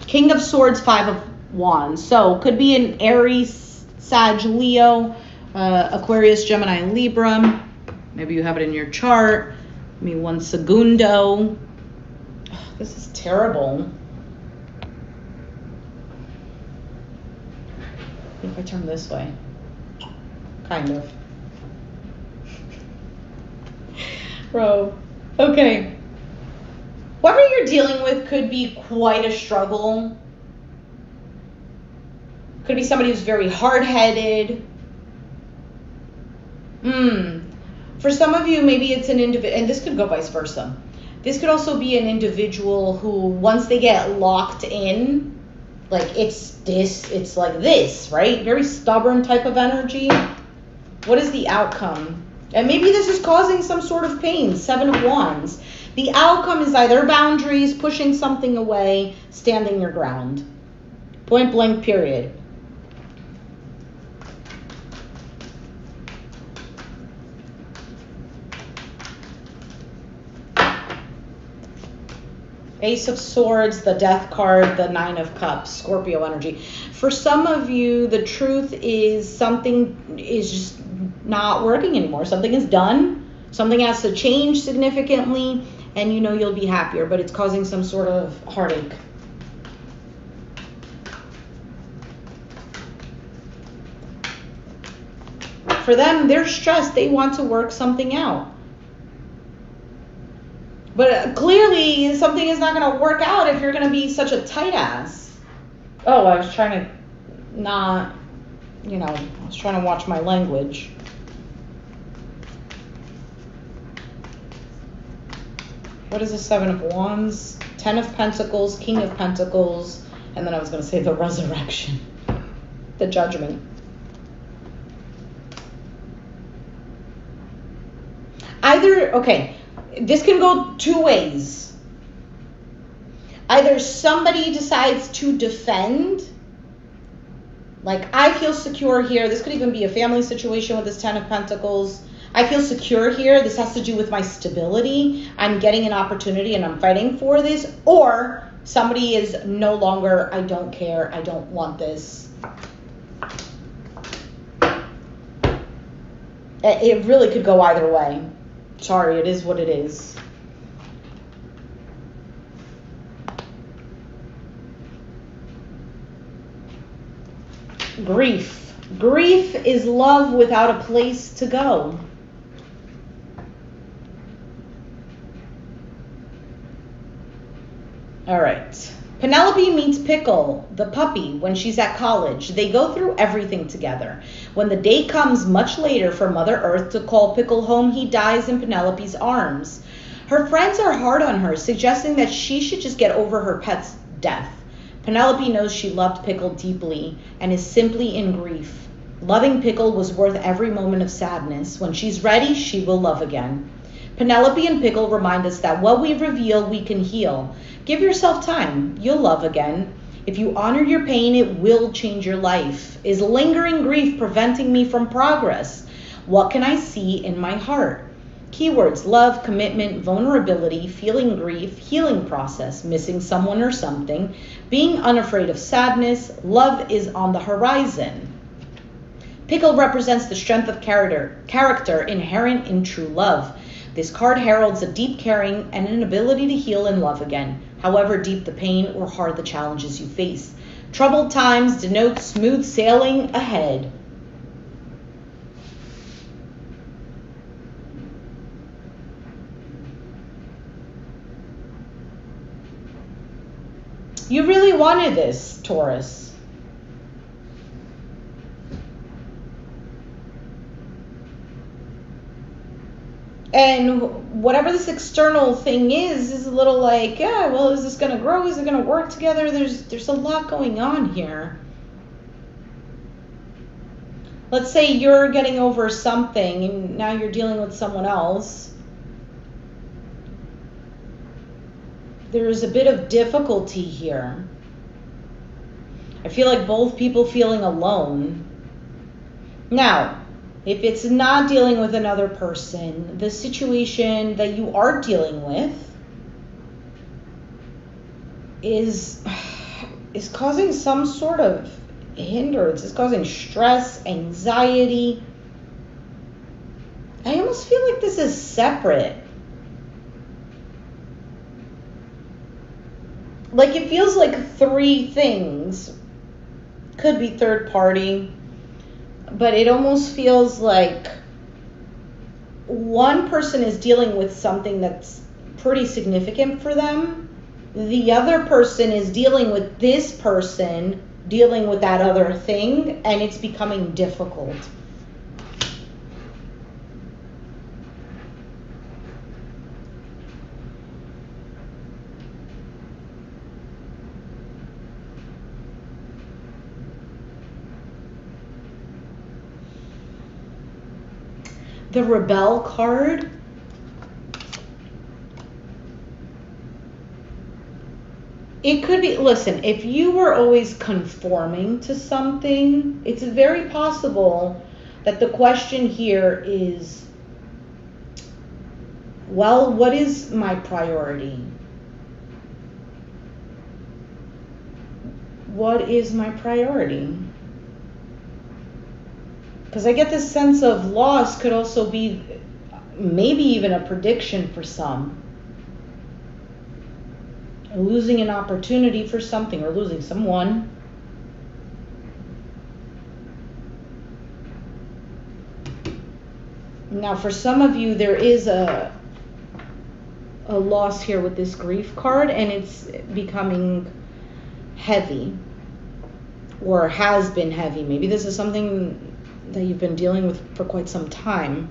King of Swords, Five of Wands. So, could be an Aries, Sag, Leo, Aquarius, Gemini, and Libra. Maybe you have it in your chart. Give me one segundo. This is terrible. If I turn this way. Kind of. Bro. Okay. Whoever you're dealing with could be quite a struggle. Could be somebody who's very hard-headed. For some of you, maybe it's an individual, and this could go vice versa. This could also be an individual who, once they get locked in, like it's like this, right? Very stubborn type of energy. What is the outcome? And maybe this is causing some sort of pain. Seven of Wands. The outcome is either boundaries, pushing something away, standing your ground. Point blank, period. Ace of Swords, the Death card, the Nine of Cups, Scorpio energy. For some of you, the truth is something is just not working anymore. Something is done. Something has to change significantly, and you know you'll be happier, but it's causing some sort of heartache. For them, they're stressed. They want to work something out. But clearly, something is not going to work out if you're going to be such a tight ass. Oh, I was trying to not, I was trying to watch my language. What is the Seven of Wands? 10 of Pentacles, King of Pentacles, and then I was going to say the Resurrection, the Judgment. This can go two ways. Either somebody decides to defend, like I feel secure here. This could even be a family situation with this 10 of Pentacles. I feel secure here. This has to do with my stability. I'm getting an opportunity and I'm fighting for this. Or somebody is no longer, I don't care. I don't want this. It really could go either way. Sorry, it is what it is. Grief. Grief is love without a place to go. All right. Penelope meets Pickle, the puppy, when she's at college. They go through everything together. When the day comes much later for Mother Earth to call Pickle home, he dies in Penelope's arms. Her friends are hard on her, suggesting that she should just get over her pet's death. Penelope knows she loved Pickle deeply and is simply in grief. Loving Pickle was worth every moment of sadness. When she's ready, she will love again. Penelope and Pickle remind us that what we reveal, we can heal. Give yourself time. You'll love again. If you honor your pain, it will change your life. Is lingering grief preventing me from progress? What can I see in my heart? Keywords: love, commitment, vulnerability, feeling grief, healing process, missing someone or something, being unafraid of sadness, love is on the horizon. Pickle represents the strength of character inherent in true love. This card heralds a deep caring and an ability to heal and love again, however deep the pain or hard the challenges you face. Troubled times denote smooth sailing ahead. You really wanted this, Taurus. And whatever this external thing is a little like, yeah, well, is this going to grow? Is it going to work together? There's a lot going on here. Let's say you're getting over something and now you're dealing with someone else. There's a bit of difficulty here. I feel like both people feeling alone. Now, if it's not dealing with another person, the situation that you are dealing with is causing some sort of hindrance. It's causing stress, anxiety. I almost feel like this is separate. Like it feels like three things. Could be third party, but it almost feels like one person is dealing with something that's pretty significant for them. The other person is dealing with this person dealing with that other thing, and it's becoming difficult. The Rebel card. It could be, listen, if you were always conforming to something, it's very possible that the question here is, well, what is my priority? What is my priority? Because I get this sense of loss could also be maybe even a prediction for some. Losing an opportunity for something or losing someone. Now, for some of you, there is a loss here with this grief card, and it's becoming heavy or has been heavy. Maybe this is something that you've been dealing with for quite some time,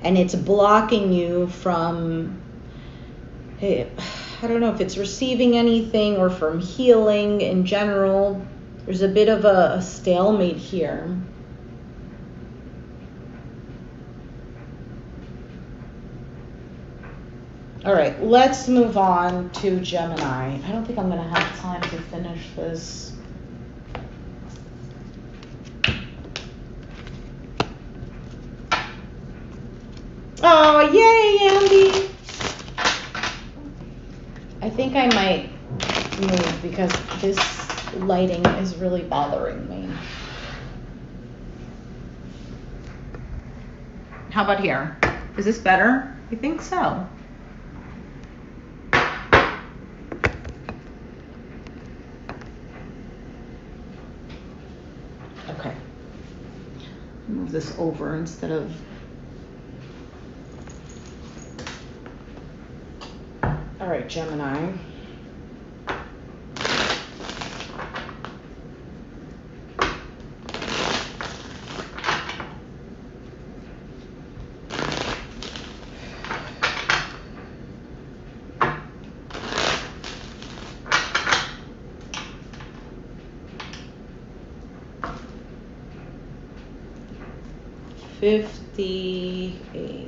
and it's blocking you from, hey, I don't know if it's receiving anything or from healing in general. There's a bit of a stalemate here. All right, let's move on to Gemini. I don't think I'm going to have time to finish this. Oh, yay, Andy! I think I might move because this lighting is really bothering me. How about here? Is this better? I think so. Okay. Move this over instead of... All right, Gemini. $58,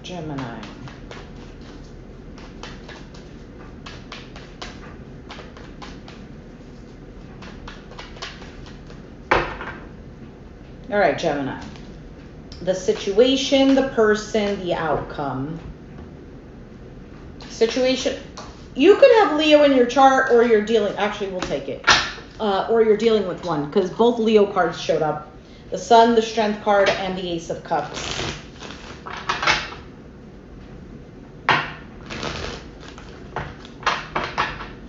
Gemini. All right, Gemini. The situation, the person, the outcome. Situation. You could have Leo in your chart, or you're dealing, actually we'll take it, or you're dealing with one, because both Leo cards showed up. The Sun, the Strength card, and the Ace of Cups.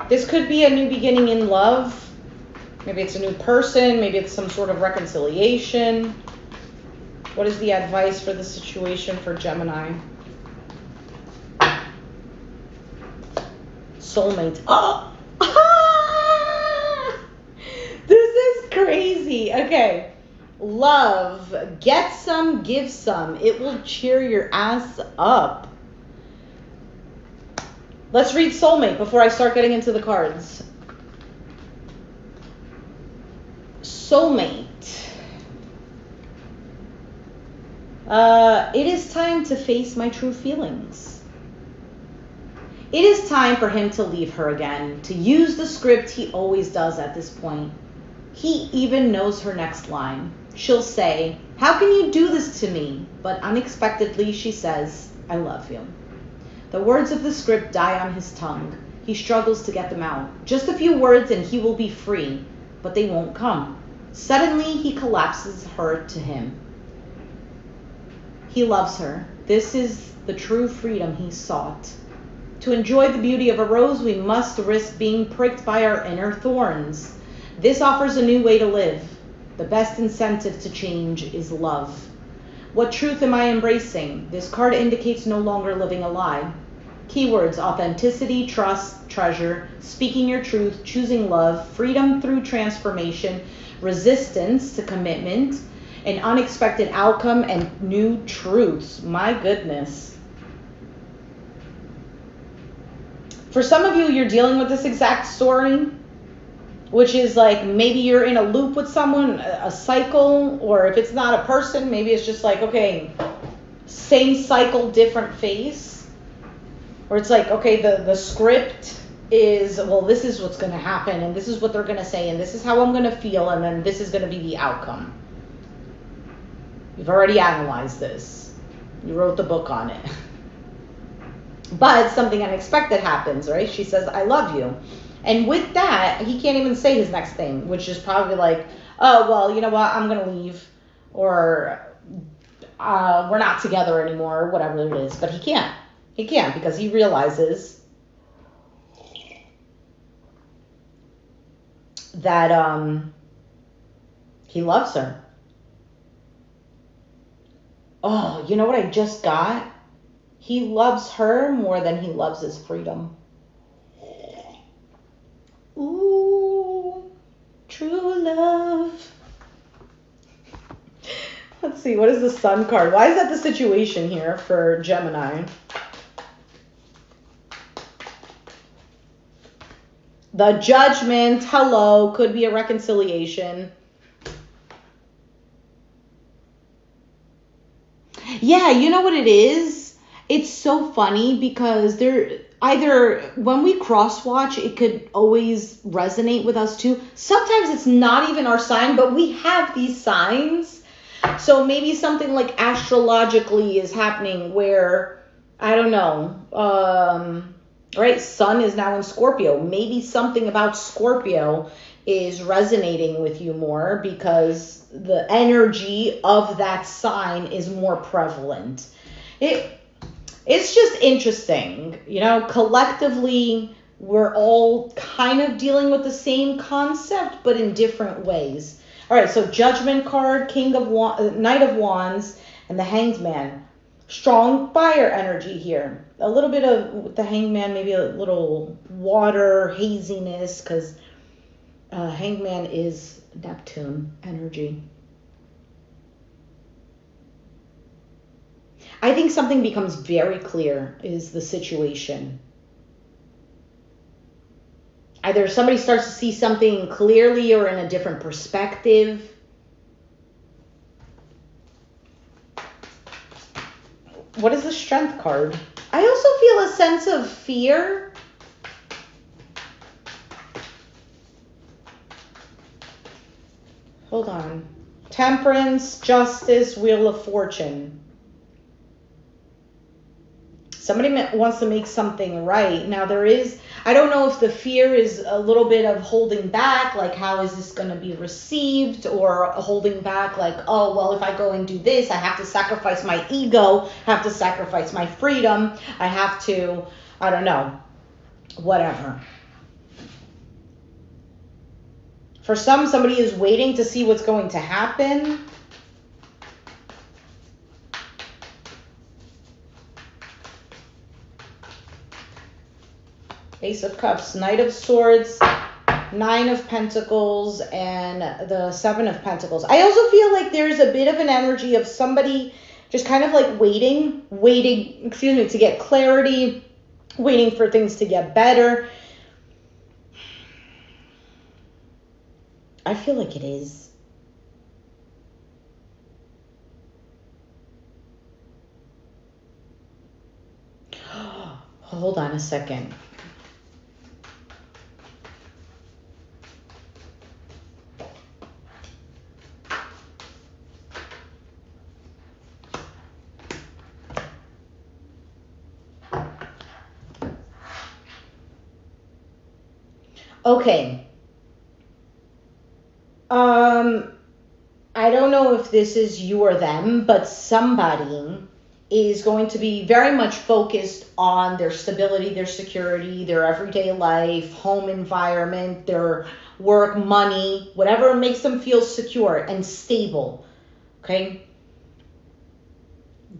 This could be a new beginning in love. Maybe it's a new person. Maybe it's some sort of reconciliation. What is the advice for the situation for Gemini? Soulmate. Oh! This is crazy. Okay. Love. Get some, give some. It will cheer your ass up. Let's read Soulmate before I start getting into the cards. Soulmate. It is time to face my true feelings. It is time for him to leave her again, to use the script he always does at this point. He even knows her next line. She'll say, "How can you do this to me?" But unexpectedly she says, "I love you." The words of the script die on his tongue. He struggles to get them out. Just a few words and he will be free, but they won't come. Suddenly, he collapses her to him. He loves her. This is the true freedom he sought. To enjoy the beauty of a rose, we must risk being pricked by our inner thorns. This offers a new way to live. The best incentive to change is love. What truth am I embracing? This card indicates no longer living a lie. Keywords: authenticity, trust, treasure, speaking your truth, choosing love, freedom through transformation, resistance to commitment, an unexpected outcome, and new truths. My goodness. For some of you, you're dealing with this exact story, which is like maybe you're in a loop with someone, a cycle, or if it's not a person, maybe it's just like, okay, same cycle, different phase. Or it's like, okay, the script is, well, this is what's going to happen, and this is what they're going to say, and this is how I'm going to feel, and then this is going to be the outcome. You've already analyzed this. You wrote the book on it. But something unexpected happens, right? She says, I love you. And with that, he can't even say his next thing, which is probably like, oh, well, you know what? I'm going to leave. Or we're not together anymore, or whatever it is. But he can't. He can't because he realizes that he loves her. Oh, you know what I just got? He loves her more than he loves his freedom. Ooh, true love. Let's see, what is the Sun card? Why is that the situation here for Gemini? The Judgment, hello, could be a reconciliation. Yeah, you know what it is? It's so funny because there either when we cross watch, it could always resonate with us too. Sometimes it's not even our sign, but we have these signs. So maybe something like astrologically is happening where, I don't know, right? Sun is now in Scorpio. Maybe something about Scorpio is resonating with you more because the energy of that sign is more prevalent. It's just interesting, you know, collectively we're all kind of dealing with the same concept, but in different ways. All right, so Judgment card, Knight of Wands, and the Hanged Man. Strong fire energy here. A little bit of, with the Hanged Man, maybe a little water haziness, because Hanged Man is Neptune energy. I think something becomes very clear is the situation. Either somebody starts to see something clearly or in a different perspective. What is the Strength card? I also feel a sense of fear. Hold on. Temperance, Justice, Wheel of Fortune. Somebody wants to make something right. Now there is, I don't know if the fear is a little bit of holding back, like how is this going to be received, or holding back like, oh, well, if I go and do this, I have to sacrifice my ego, I have to sacrifice my freedom, I have to, I don't know, whatever. For some, somebody is waiting to see what's going to happen. Ace of Cups, Knight of Swords, Nine of Pentacles, and the Seven of Pentacles. I also feel like there's a bit of an energy of somebody just kind of like waiting, to get clarity, waiting for things to get better. I feel like it is. Hold on a second. Okay. I don't know if this is you or them, but somebody is going to be very much focused on their stability, their security, their everyday life, home environment, their work, money, whatever makes them feel secure and stable. Okay?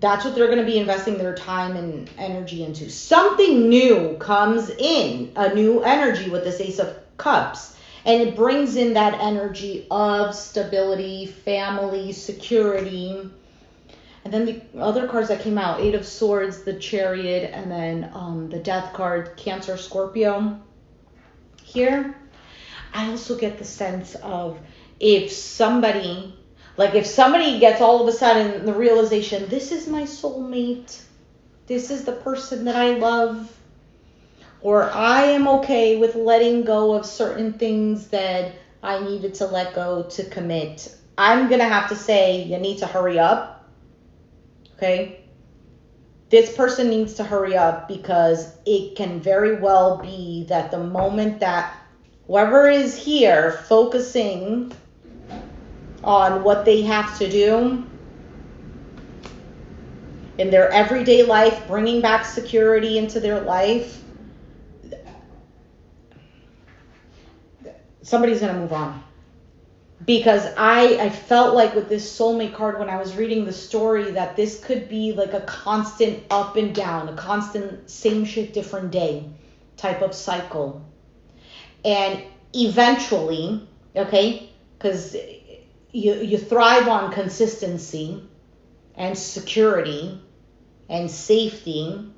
That's what they're going to be investing their time and energy into. Something new comes in, a new energy with this Ace of Cups. And it brings in that energy of stability, family, security. And then the other cards that came out, Eight of Swords, the Chariot, and then the Death card, Cancer, Scorpio. Here, I also get the sense of if somebody gets all of a sudden the realization, this is my soulmate, this is the person that I love, or I am okay with letting go of certain things that I needed to let go to commit, I'm going to have to say, you need to hurry up. Okay? This person needs to hurry up, because it can very well be that the moment that whoever is here focusing on what they have to do in their everyday life, bringing back security into their life, somebody's going to move on. Because I felt like with this soulmate card, when I was reading the story, that this could be like a constant up and down, a constant same shit, different day type of cycle. And eventually, okay, because you thrive on consistency and security and safety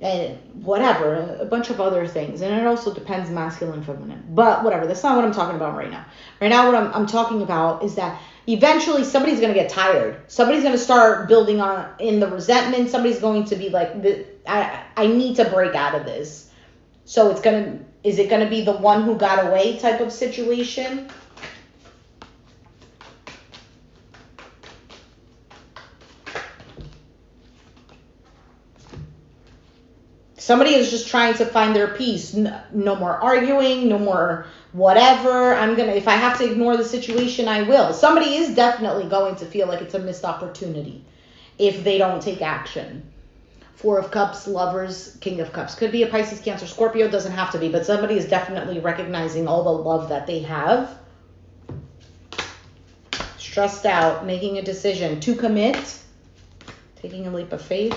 and whatever, a bunch of other things. And it also depends masculine, feminine. But whatever, that's not what I'm talking about right now. Right now, what I'm talking about is that eventually somebody's going to get tired. Somebody's going to start building on in the resentment. Somebody's going to be like, I need to break out of this. So is it going to be the one who got away type of situation? Somebody is just trying to find their peace. No more arguing, no more whatever. If I have to ignore the situation, I will. Somebody is definitely going to feel like it's a missed opportunity if they don't take action. Four of Cups, Lovers, King of Cups. Could be a Pisces, Cancer, Scorpio. Doesn't have to be, but somebody is definitely recognizing all the love that they have. Stressed out, making a decision to commit, taking a leap of faith.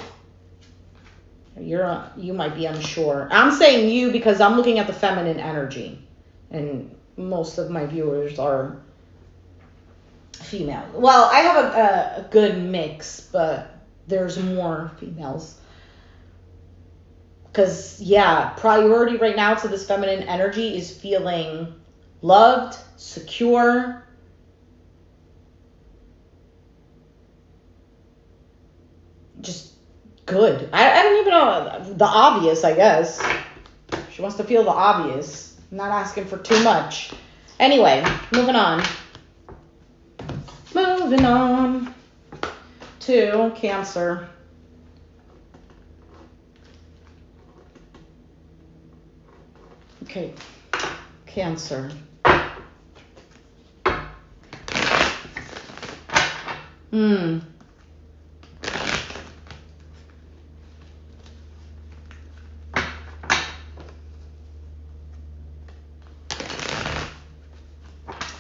You might be unsure. I'm saying you because I'm looking at the feminine energy, and most of my viewers are female. Well, I have a good mix, but there's more females. Because, yeah, priority right now to this feminine energy is feeling loved, secure, just good. I don't even know. The obvious, I guess. She wants to feel the obvious. I'm not asking for too much. Anyway, moving on. Moving on to Cancer. Okay, Cancer.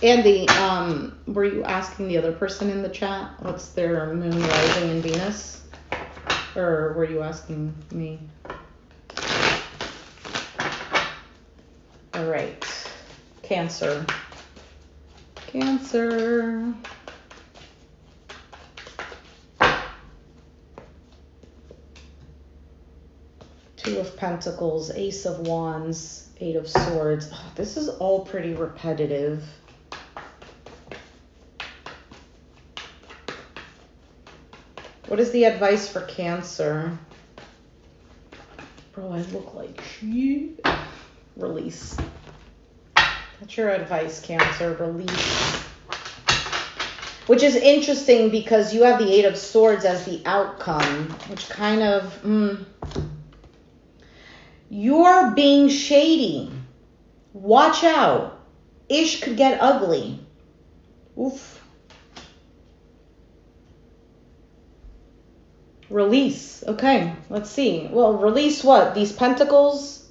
Andy, were you asking the other person in the chat what's their moon, rising, and Venus? Or were you asking me? All right. Cancer. Cancer. Two of Pentacles, Ace of Wands, Eight of Swords. Oh, this is all pretty repetitive. What is the advice for Cancer? Bro, I look like shit. Release. That's your advice, Cancer. Release. Which is interesting because you have the Eight of Swords as the outcome, which kind of... You're being shady. Watch out. Ish could get ugly. Oof. Release. Okay, let's see. Well, release what? These pentacles?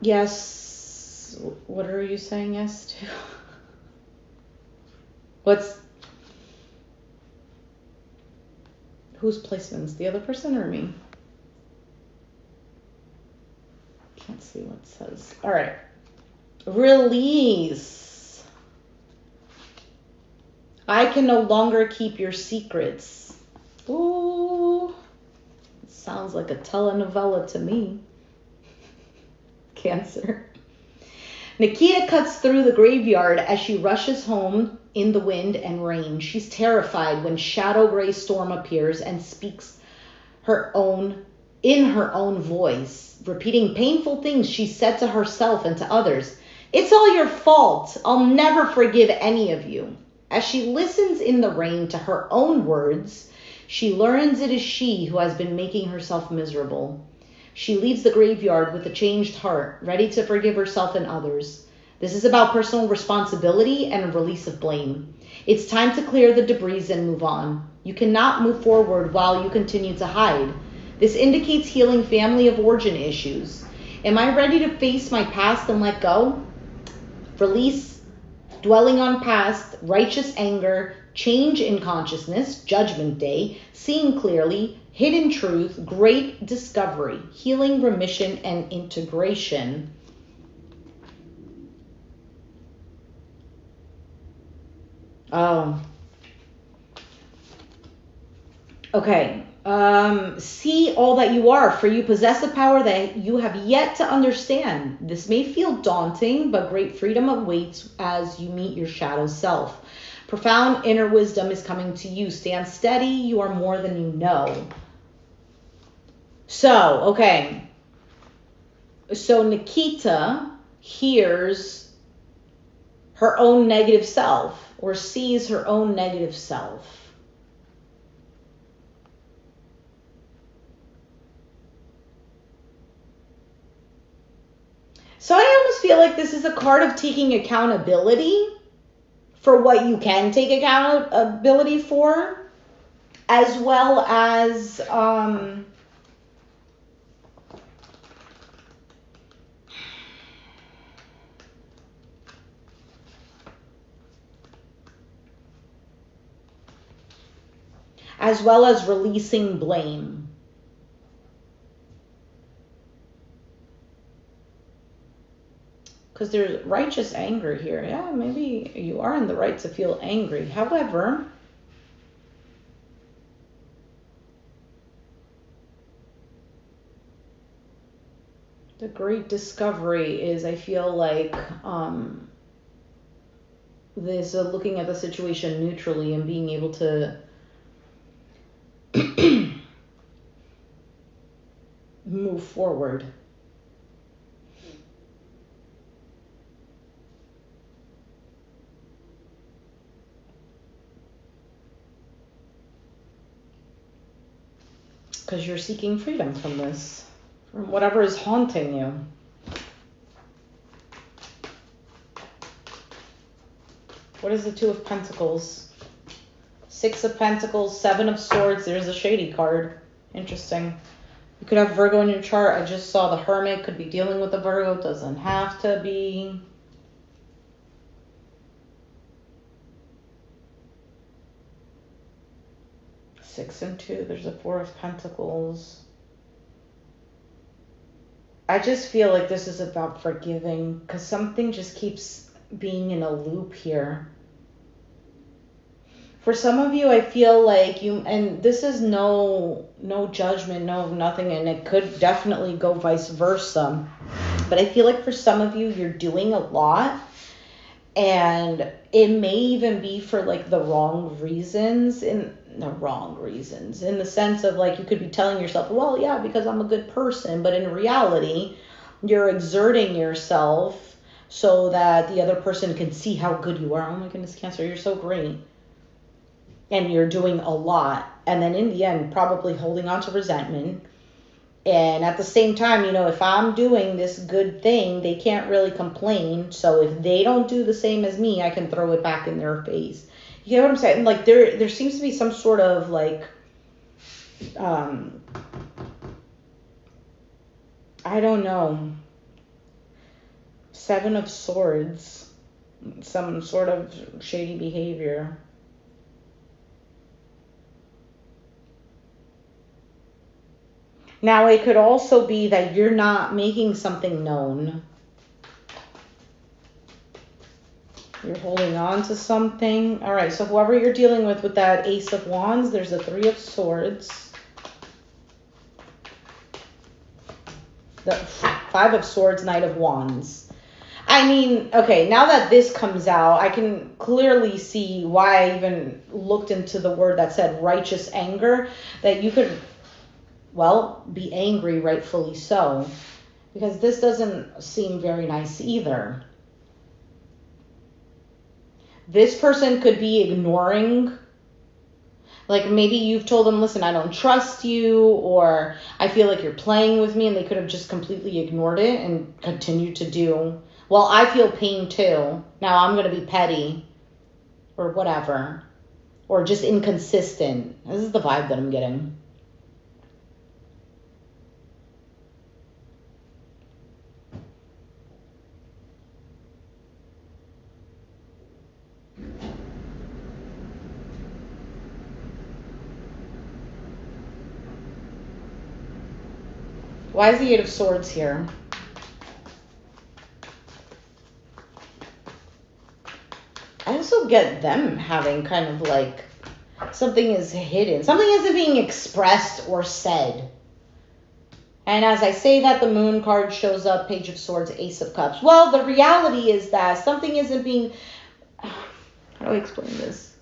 Yes. What are you saying yes to? Whose placements? The other person or me? Can't see what it says. All right. Release. I can no longer keep your secrets. Ooh. It sounds like a telenovela to me. Cancer. Nikita cuts through the graveyard as she rushes home in the wind and rain. She's terrified when shadow gray storm appears and speaks in her own voice, repeating painful things she said to herself and to others. It's all your fault. I'll never forgive any of you. As she listens in the rain to her own words, she learns it is she who has been making herself miserable. She leaves the graveyard with a changed heart, ready to forgive herself and others. This is about personal responsibility and a release of blame. It's time to clear the debris and move on. You cannot move forward while you continue to hide. This indicates healing family of origin issues. Am I ready to face my past and let go? Release, dwelling on past, righteous anger, change in consciousness, judgment day, seeing clearly, hidden truth, great discovery, healing, remission, and integration. Oh. Okay. See all that you are, for you possess a power that you have yet to understand. This may feel daunting, but great freedom awaits as you meet your shadow self. Profound inner wisdom is coming to you. Stand steady. You are more than you know. So, okay. So Nikita hears her own negative self or sees her own negative self. So I almost feel like this is a card of taking accountability for what you can take accountability for, as well as releasing blame. Because there's righteous anger here. Yeah, maybe you are in the right to feel angry. However, the great discovery is, I feel like, this looking at the situation neutrally and being able to move forward. Because you're seeking freedom from this, from whatever is haunting you. What is the Two of Pentacles? Six of Pentacles, Seven of Swords. There's a shady card. Interesting. You could have Virgo in your chart. I just saw the Hermit. Could be dealing with the Virgo. Doesn't have to be. Six and two. There's a Four of Pentacles. I just feel like this is about forgiving, because something just keeps being in a loop here. For some of you, I feel like you, and this is no judgment, no nothing, and it could definitely go vice versa. But I feel like for some of you, you're doing a lot, and it may even be for like the wrong reasons, in the sense of like you could be telling yourself, well, yeah, because I'm a good person, but in reality, you're exerting yourself so that the other person can see how good you are. Oh my goodness, Cancer, you're so great. and you're doing a lot. And then in the end, probably holding on to resentment. And at the same time, you know, if I'm doing this good thing, they can't really complain. So if they don't do the same as me, I can throw it back in their face. You know what I'm saying? Like there seems to be some sort of like, I don't know, Seven of Swords, some sort of shady behavior. Now, it could also be that you're not making something known. You're holding on to something. All right, so whoever you're dealing with that Ace of Wands, there's a Three of Swords. The Five of Swords, Knight of Wands. I mean, okay, now that this comes out, I can clearly see why I even looked into the word that said righteous anger, that you could, well, be angry, rightfully so, because this doesn't seem very nice either. This person could be ignoring, like maybe you've told them, listen, I don't trust you, or I feel like you're playing with me, and they could have just completely ignored it and continued to do, well, I feel pain too, now I'm going to be petty, or whatever, or just inconsistent. This is the vibe that I'm getting. Why is the Eight of Swords here? I also get them having kind of like something is hidden. Something isn't being expressed or said. And as I say that, the Moon card shows up, Page of Swords, Ace of Cups. Well, the reality is that something isn't being... How do I explain this?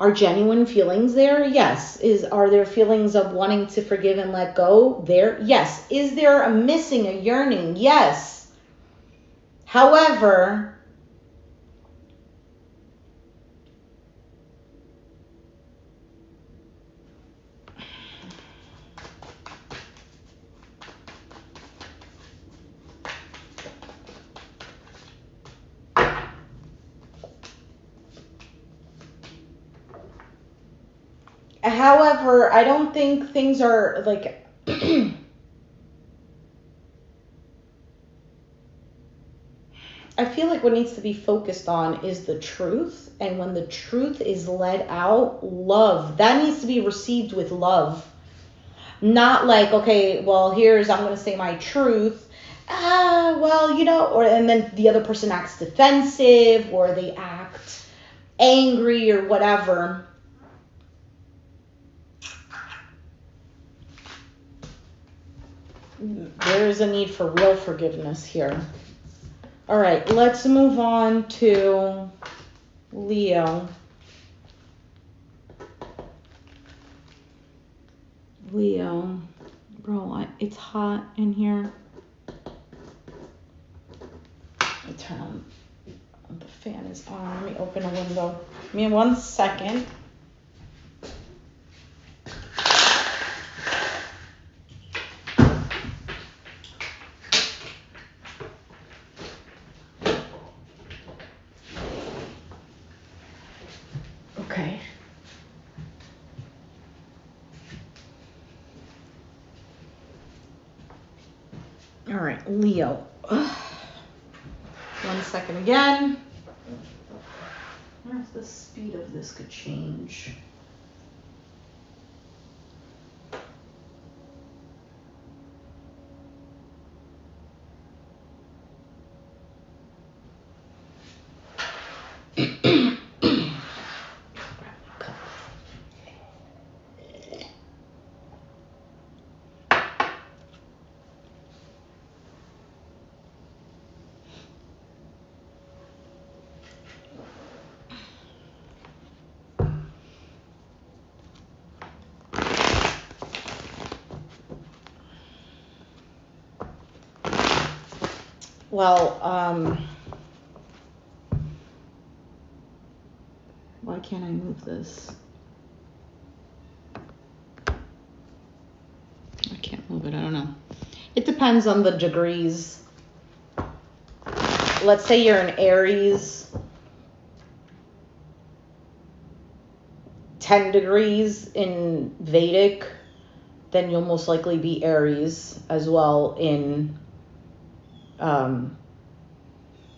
Are genuine feelings there? Yes. Are there feelings of wanting to forgive and let go there? Yes. Is there a missing, a yearning? Yes. However, I don't think things are like... I feel like what needs to be focused on is the truth. And when the truth is let out, love. That needs to be received with love. Not like, okay, well, I'm going to say my truth. Well, you know, and then the other person acts defensive or they act angry or whatever. There is a need for real forgiveness here. All right, let's move on to Leo. Leo. Bro, it's hot in here. Let me turn on. The fan is on. Let me open a window. Give me 1 second. Okay. All right, Leo. 1 second again. I wonder if the speed of this could change. Well, Why can't I move this? I can't move it. I don't know. It depends on the degrees. Let's say you're an Aries, 10 degrees in Vedic, then you'll most likely be Aries as well in, no,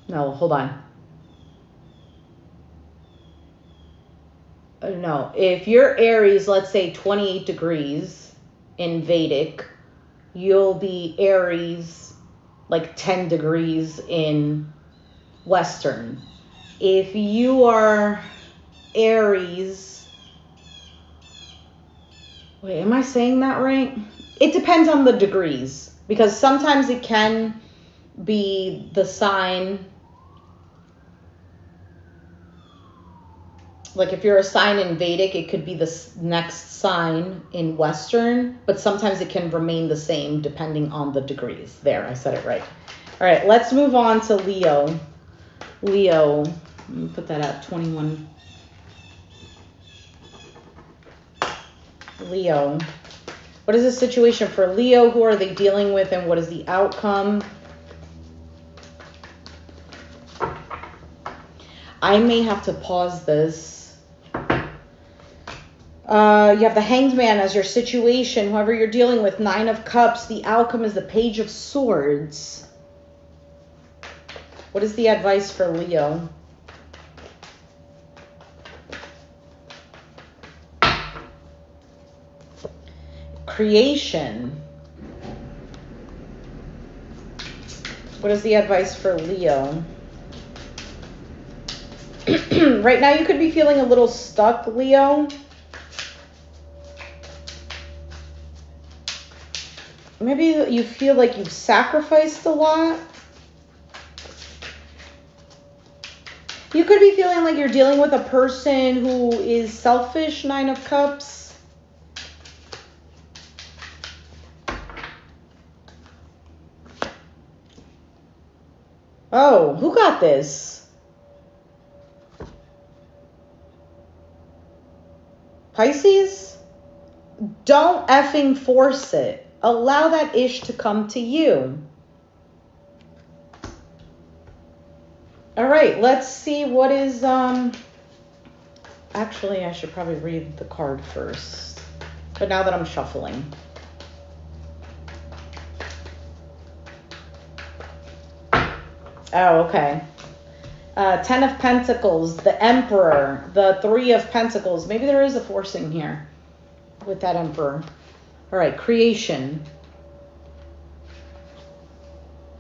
hold on. No, if you're Aries, let's say 28 degrees in Vedic, you'll be Aries like 10 degrees in Western. If you are Aries, wait, am I saying that right? It depends on the degrees, because sometimes it can be the sign. Like if you're a sign in Vedic, it could be the next sign in Western, but sometimes it can remain the same depending on the degrees. There, I said it right. All right, let's move on to Leo. Leo, let me put that at 21. Leo. What is the situation for Leo? Who are they dealing with, and what is the outcome? I may have to pause this. You have the Hanged Man as your situation. Whoever you're dealing with, 9 of Cups. The outcome is the Page of Swords. What is the advice for Leo? Creation. What is the advice for Leo? Right now you could be feeling a little stuck, Leo. Maybe you feel like you've sacrificed a lot. You could be feeling like you're dealing with a person who is selfish, 9 of Cups. Oh, who got this? Pisces? Don't effing force it. Allow that ish to come to you. All right, let's see what is, actually, I should probably read the card first. But now that I'm shuffling. Oh, okay. 10 of Pentacles, the Emperor, the 3 of Pentacles. Maybe there is a forcing here with that Emperor. All right, creation.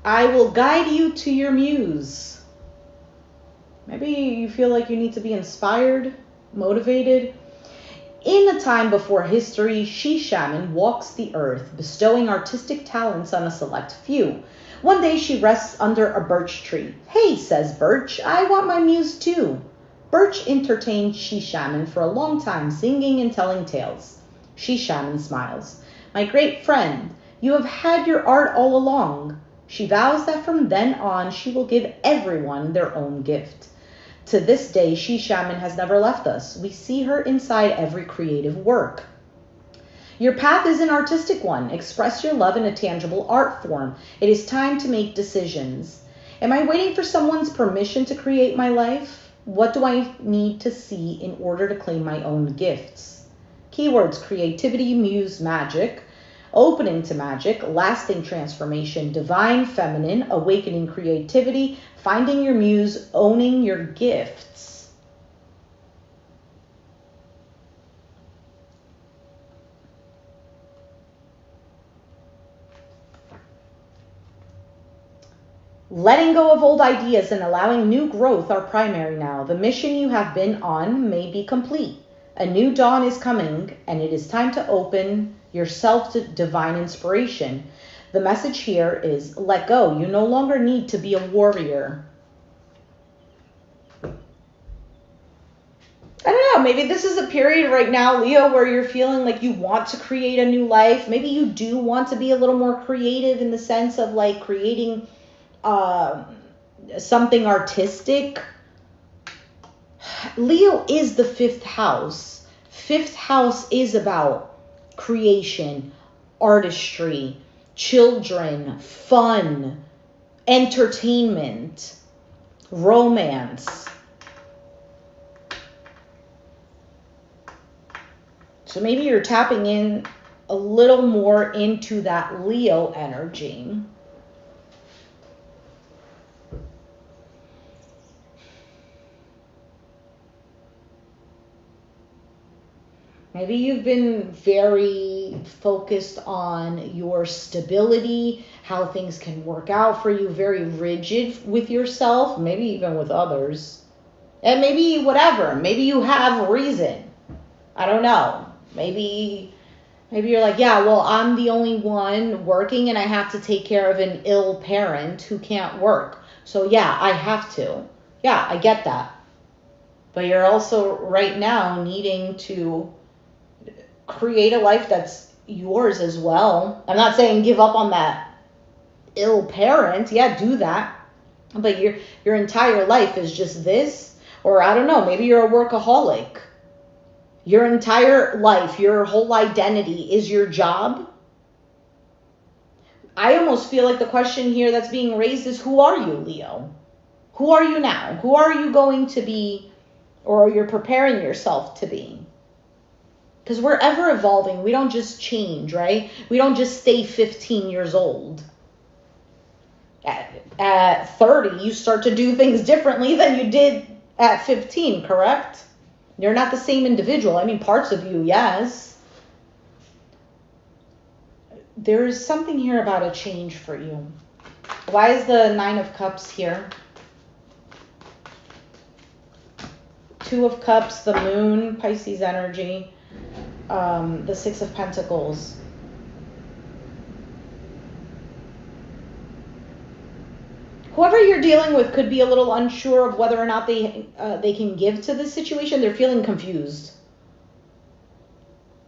I will guide you to your muse. Maybe you feel like you need to be inspired, motivated. In a time before history, she-shaman walks the earth, bestowing artistic talents on a select few. One day she rests under a birch tree. Hey, says Birch, I want my muse too. Birch entertained she-shaman for a long time, singing and telling tales. She-shaman smiles. My great friend, you have had your art all along. She vows that from then on she will give everyone their own gift. To this day, she-shaman has never left us. We see her inside every creative work. Your path is an artistic one. Express your love in a tangible art form. It is time to make decisions. Am I waiting for someone's permission to create my life? What do I need to see in order to claim my own gifts? Keywords: creativity, muse, magic, opening to magic, lasting transformation, divine feminine, awakening creativity, finding your muse, owning your gifts. Letting go of old ideas and allowing new growth are primary now. The mission you have been on may be complete. A new dawn is coming, and it is time to open yourself to divine inspiration. The message here is let go. You no longer need to be a warrior. I don't know, maybe this is a period right now, Leo, where you're feeling like you want to create a new life. Maybe you do want to be a little more creative in the sense of like creating something artistic. Leo is the fifth house. Fifth house is about creation, artistry, children, fun, entertainment, romance. So maybe you're tapping in a little more into that Leo energy. Maybe you've been very focused on your stability, how things can work out for you, very rigid with yourself, maybe even with others. And maybe whatever, maybe you have reason. I don't know. Maybe you're like, yeah, well, I'm the only one working and I have to take care of an ill parent who can't work. So yeah, I have to. Yeah, I get that. But you're also right now needing to create a life that's yours as well. I'm not saying give up on that ill parent. Yeah, do that. But your entire life is just this. Or I don't know, maybe you're a workaholic. Your entire life, your whole identity is your job. I almost feel like the question here that's being raised is, who are you, Leo? Who are you now? Who are you going to be, or you're preparing yourself to be? Because we're ever evolving. We don't just change, right? We don't just stay 15 years old. At 30, you start to do things differently than you did at 15, correct? You're not the same individual. I mean, parts of you, yes. There is something here about a change for you. Why is the Nine of Cups here? Two of Cups, the Moon, Pisces energy, the Six of Pentacles. Whoever you're dealing with could be a little unsure of whether or not they can give to this situation. They're feeling confused.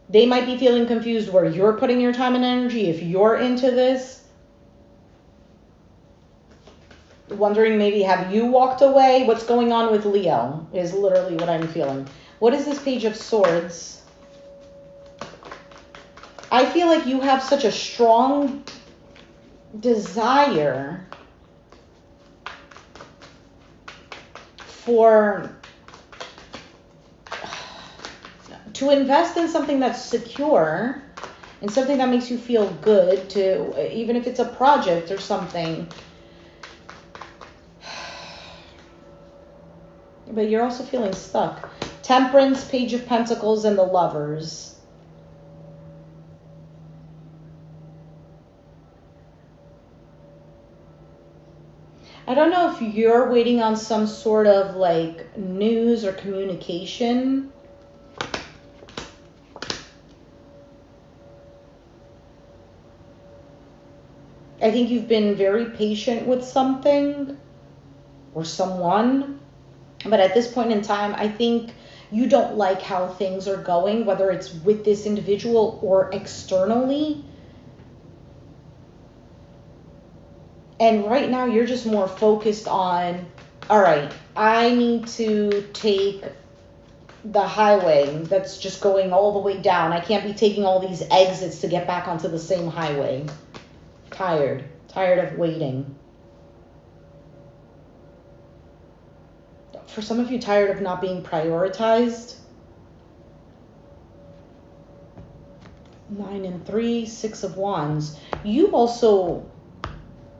They might be feeling confused where you're putting your time and energy if you're into this. Wondering maybe, have you walked away? What's going on with Leo is literally what I'm feeling. What is this Page of Swords? I feel like you have such a strong desire to invest in something that's secure and something that makes you feel good, to even if it's a project or something. But you're also feeling stuck. Temperance, Page of Pentacles, and the Lovers. I don't know if you're waiting on some sort of like news or communication. I think you've been very patient with something or someone. But at this point in time, I think you don't like how things are going, whether it's with this individual or externally. And right now, you're just more focused on, all right, I need to take the highway that's just going all the way down. I can't be taking all these exits to get back onto the same highway. Tired of waiting. For some of you, tired of not being prioritized. 9 and 3, 6 of Wands. You also,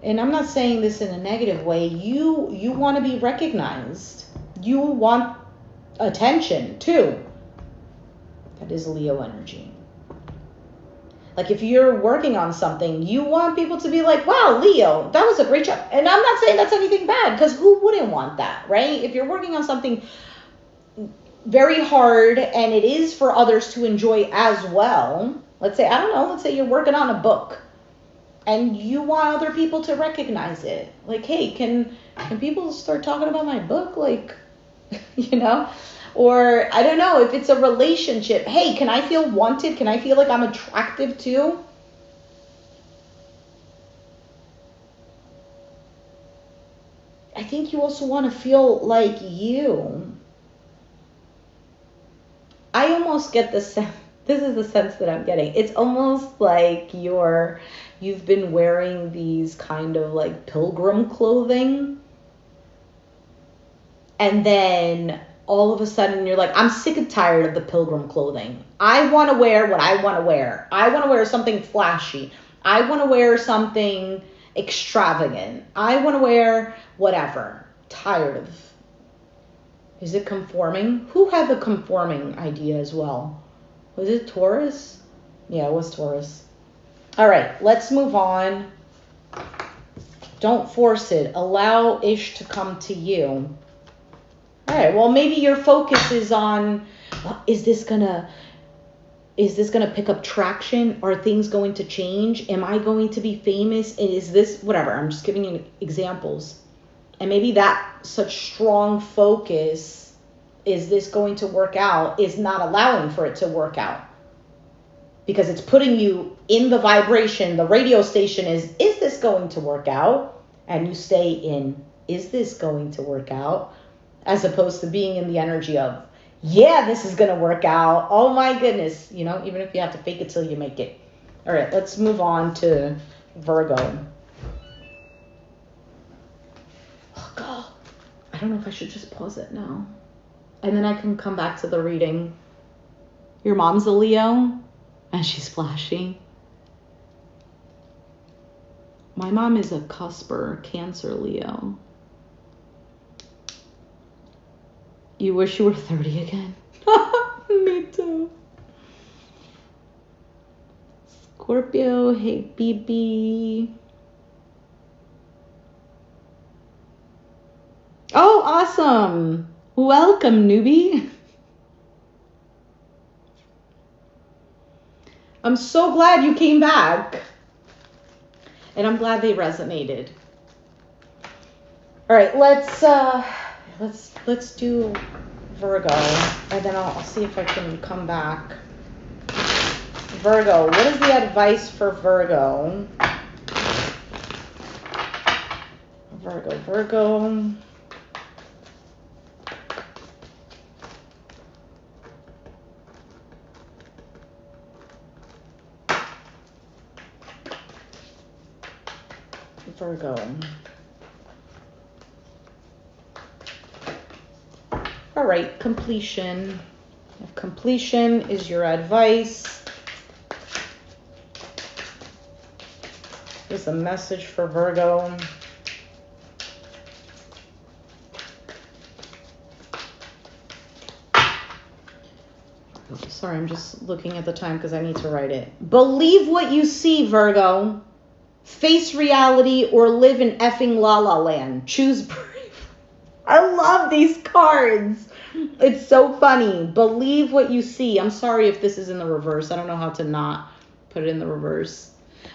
and I'm not saying this in a negative way, you want to be recognized. You want attention too. That is Leo energy. Like if you're working on something, you want people to be like, wow, Leo, that was a great job. And I'm not saying that's anything bad, because who wouldn't want that, right? If you're working on something very hard and it is for others to enjoy as well, let's say you're working on a book and you want other people to recognize it. Like, hey, can people start talking about my book? Like, Or, I don't know, if it's a relationship. Hey, can I feel wanted? Can I feel like I'm attractive too? I think you also want to feel like you. I almost get the sense, this is the sense that I'm getting. It's almost like you've been wearing these kind of like pilgrim clothing. And then all of a sudden you're like, I'm sick and tired of the pilgrim clothing. I want to wear what I want to wear. I want to wear something flashy. I want to wear something extravagant. I want to wear whatever. Tired of. Is it conforming? Who had the conforming idea as well? Was it Taurus? Yeah, it was Taurus. All right, let's move on. Don't force it. Allow ish to come to you. All right, well, maybe your focus is on, is this gonna pick up traction? Are things going to change? Am I going to be famous? Is this, whatever, I'm just giving you examples. And maybe that such strong focus, is this going to work out, is not allowing for it to work out. Because it's putting you in the vibration. The radio station is this going to work out? And you stay in, is this going to work out? As opposed to being in the energy of, yeah, this is going to work out. Oh my goodness. You know, even if you have to fake it till you make it. All right, let's move on to Virgo. Oh God, I don't know if I should just pause it now. And then I can come back to the reading. Your mom's a Leo and she's flashy. My mom is a cusper, Cancer Leo. You wish you were 30 again? Me too. Scorpio, hey BB. Oh, awesome. Welcome, newbie. I'm so glad you came back. And I'm glad they resonated. All right, let's do Virgo, and then I'll see if I can come back. Virgo, what is the advice for Virgo? Virgo. All right, completion. If completion is your advice, here's a message for Virgo. Sorry, I'm just looking at the time because I need to write it. Believe what you see, Virgo. Face reality or live in effing la la land. Choose brave. I love these cards. It's so funny. Believe what you see. I'm sorry if this is in the reverse. I don't know how to not put it in the reverse.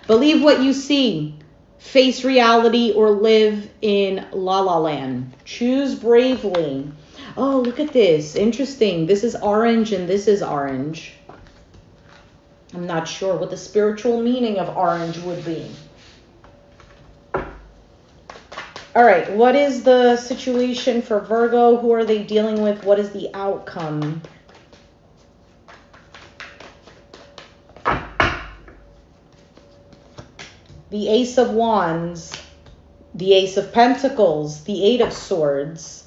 Believe what you see. Face reality or live in la la land. Choose bravely. Oh, look at this. Interesting. This is orange and this is orange. I'm not sure what the spiritual meaning of orange would be. All right, what is the situation for Virgo? Who are they dealing with? What is the outcome? The Ace of Wands, the Ace of Pentacles, the Eight of Swords.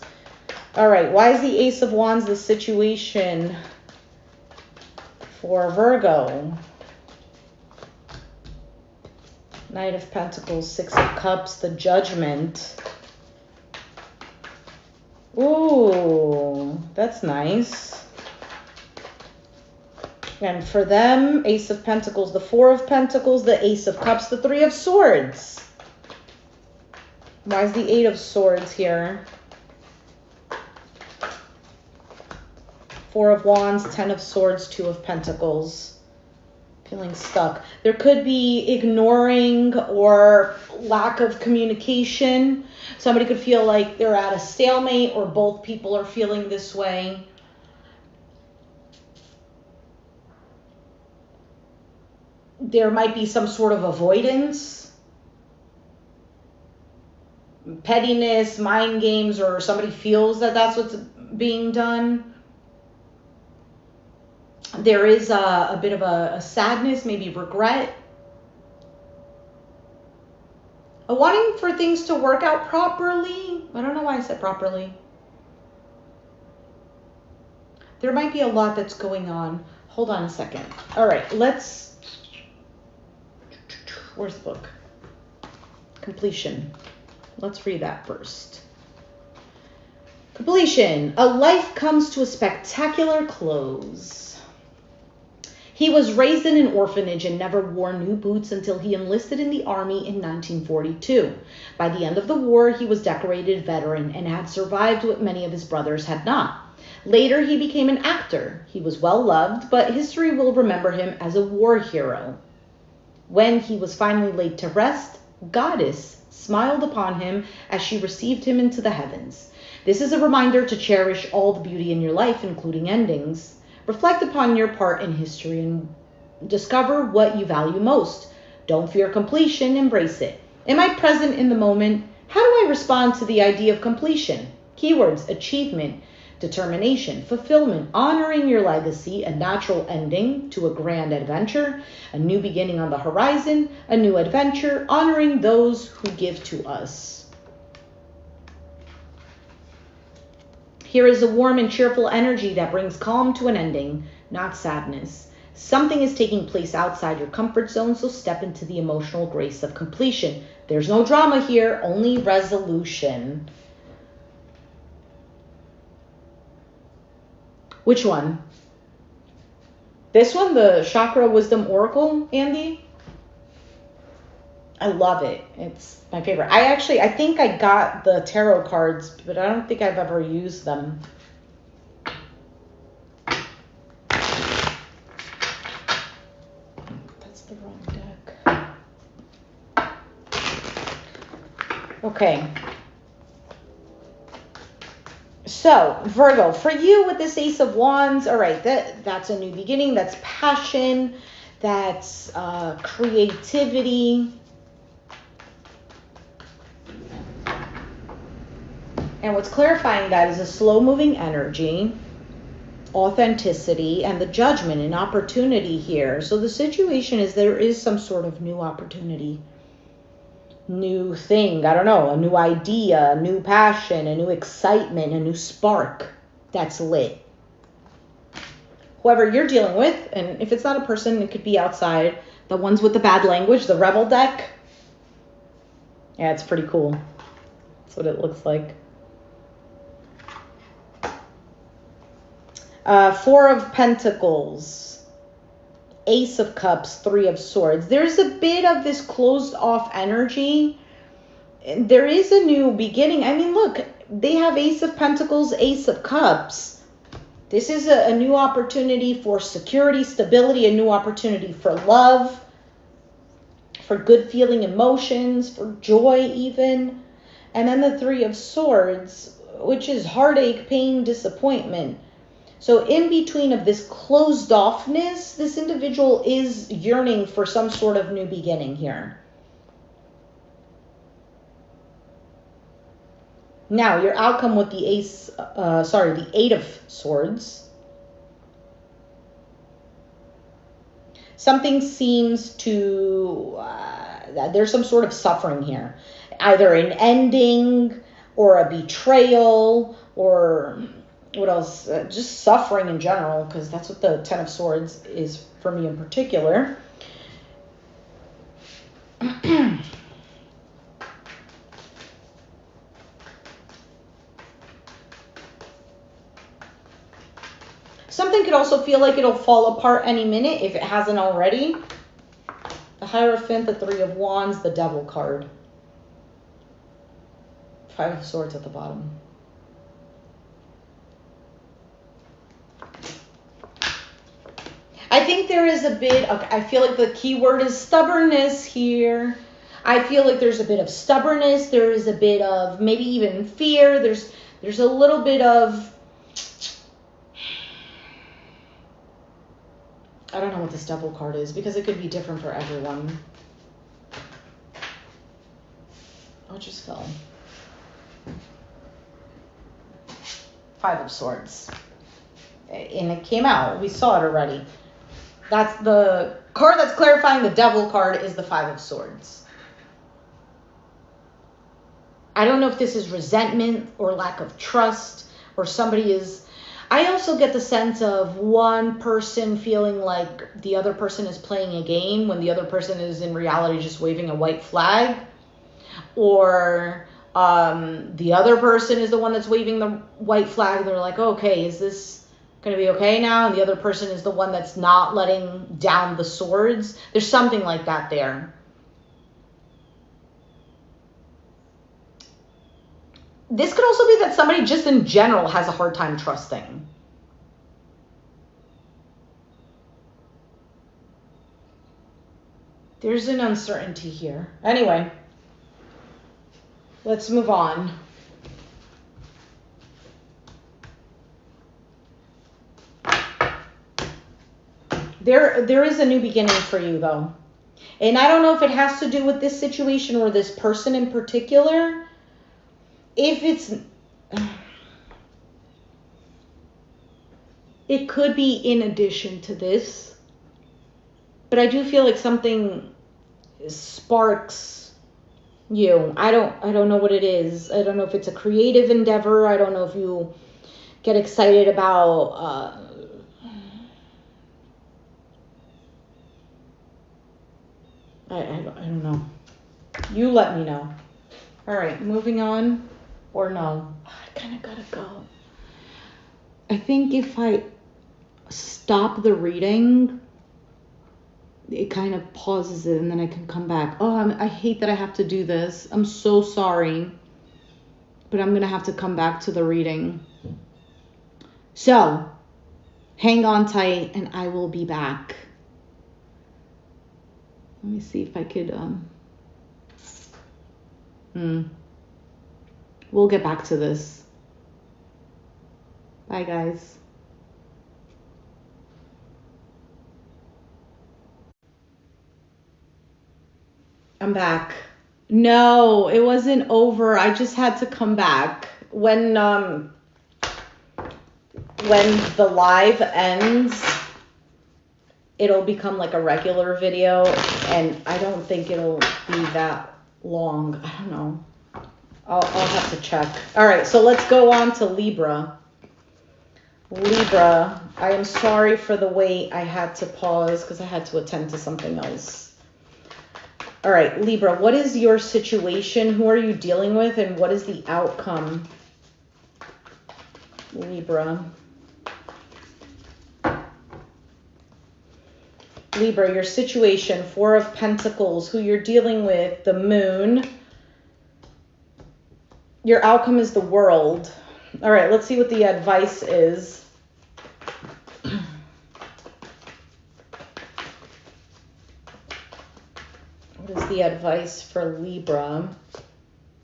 All right, why is the Ace of Wands the situation for Virgo? Knight of Pentacles, Six of Cups, the Judgment. Ooh, that's nice. And for them, Ace of Pentacles, the Four of Pentacles, the Ace of Cups, the Three of Swords. Why is the Eight of Swords here? Four of Wands, Ten of Swords, Two of Pentacles. Feeling stuck. There could be ignoring or lack of communication. Somebody could feel like they're at a stalemate, or both people are feeling this way. There might be some sort of avoidance, pettiness, mind games, or somebody feels that that's what's being done. There is a bit of a sadness, maybe regret. A wanting for things to work out properly. I don't know why I said properly. There might be a lot that's going on. Hold on a second. All right, where's the book? Completion. Let's read that first. Completion. A life comes to a spectacular close. He was raised in an orphanage and never wore new boots until he enlisted in the army in 1942. By the end of the war, he was decorated veteran and had survived what many of his brothers had not. Later, he became an actor. He was well loved, but history will remember him as a war hero. When he was finally laid to rest, Goddess smiled upon him as she received him into the heavens. This is a reminder to cherish all the beauty in your life, including endings. Reflect upon your part in history and discover what you value most. Don't fear completion, embrace it. Am I present in the moment? How do I respond to the idea of completion? Keywords: achievement, determination, fulfillment, honoring your legacy, a natural ending to a grand adventure, a new beginning on the horizon, a new adventure, honoring those who give to us. Here is a warm and cheerful energy that brings calm to an ending, not sadness. Something is taking place outside your comfort zone, so step into the emotional grace of completion. There's no drama here, only resolution. Which one? This one, the Chakra Wisdom Oracle, Andy? I love it. It's my favorite. I think I got the tarot cards, but I don't think I've ever used them. That's the wrong deck. Okay. So, Virgo, for you with this Ace of Wands, all right, that's a new beginning. That's passion. That's creativity. And what's clarifying that is a slow-moving energy, authenticity, and the judgment and opportunity here. So the situation is there is some sort of new opportunity, new thing, I don't know, a new idea, a new passion, a new excitement, a new spark that's lit. Whoever you're dealing with, and if it's not a person, it could be outside. The ones with the bad language, the Rebel deck. Yeah, it's pretty cool. That's what it looks like. Four of Pentacles, Ace of Cups, Three of Swords. There's a bit of this closed off energy. There is a new beginning. I mean, look, they have Ace of Pentacles, Ace of Cups. This is a new opportunity for security, stability, a new opportunity for love, for good feeling emotions, for joy even. And then the Three of Swords, which is heartache, pain, disappointment. So in between of this closed offness, this individual is yearning for some sort of new beginning here. Now, your outcome with the the Eight of Swords. Something seems to, there's some sort of suffering here. Either an ending or a betrayal or... what else? Just suffering in general, because that's what the Ten of Swords is for me in particular. Something could also feel like it'll fall apart any minute if it hasn't already. The Hierophant, the Three of Wands, the Devil card. Five of Swords at the bottom. I think there is a bit of, I feel like the key word is stubbornness here. I feel like there's a bit of stubbornness. There is a bit of maybe even fear. There's a little bit of, I don't know what this Devil card is because it could be different for everyone. Oh, it just fell. Five of Swords. And it came out. We saw it already. That's the card that's clarifying. The Devil card is the Five of Swords. I don't know if this is resentment or lack of trust, or somebody is... I also get the sense of one person feeling like the other person is playing a game when the other person is in reality just waving a white flag. Or the other person is the one that's waving the white flag. They're like, okay, is this going to be okay now? And the other person is the one that's not letting down the swords. There's something like that there. This could also be that somebody just in general has a hard time trusting. There's an uncertainty here. Anyway, let's move on. There is a new beginning for you, though. And I don't know if it has to do with this situation or this person in particular. If it's... It could be in addition to this. But I do feel like something sparks you. I don't know what it is. I don't know if it's a creative endeavor. I don't know if you get excited about... I don't know. You let me know. All right, moving on. Or no. I kind of gotta go. I think if I stop the reading, it kind of pauses it and then I can come back. Oh, I hate that I have to do this. I'm so sorry. But I'm going to have to come back to the reading. So, hang on tight and I will be back. Let me see if I could... We'll get back to this. Bye, guys. I'm back. No, it wasn't over. I just had to come back. When the live ends, it'll become like a regular video, and I don't think it'll be that long. I don't know. I'll have to check. All right, so let's go on to Libra. Libra, I am sorry for the wait. I had to pause because I had to attend to something else. All right, Libra, what is your situation? Who are you dealing with, and what is the outcome? Libra. Libra, your situation, Four of Pentacles, who you're dealing with, the Moon. Your outcome is the World. All right, let's see what the advice is. What is the advice for Libra?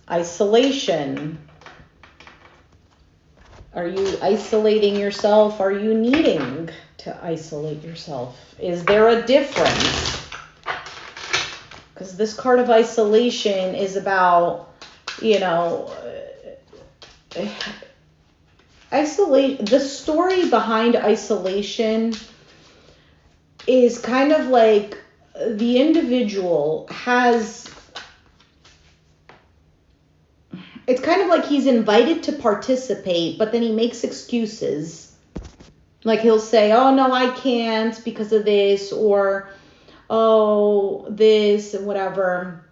Isolation. Are you isolating yourself? Are you needing to isolate yourself? Is there a difference? Because this card of isolation is about, you know, isolate. The story behind isolation is kind of like the individual has, it's kind of like he's invited to participate, but then he makes excuses. Like he'll say, oh, no, I can't because of this, or, oh, this, and whatever.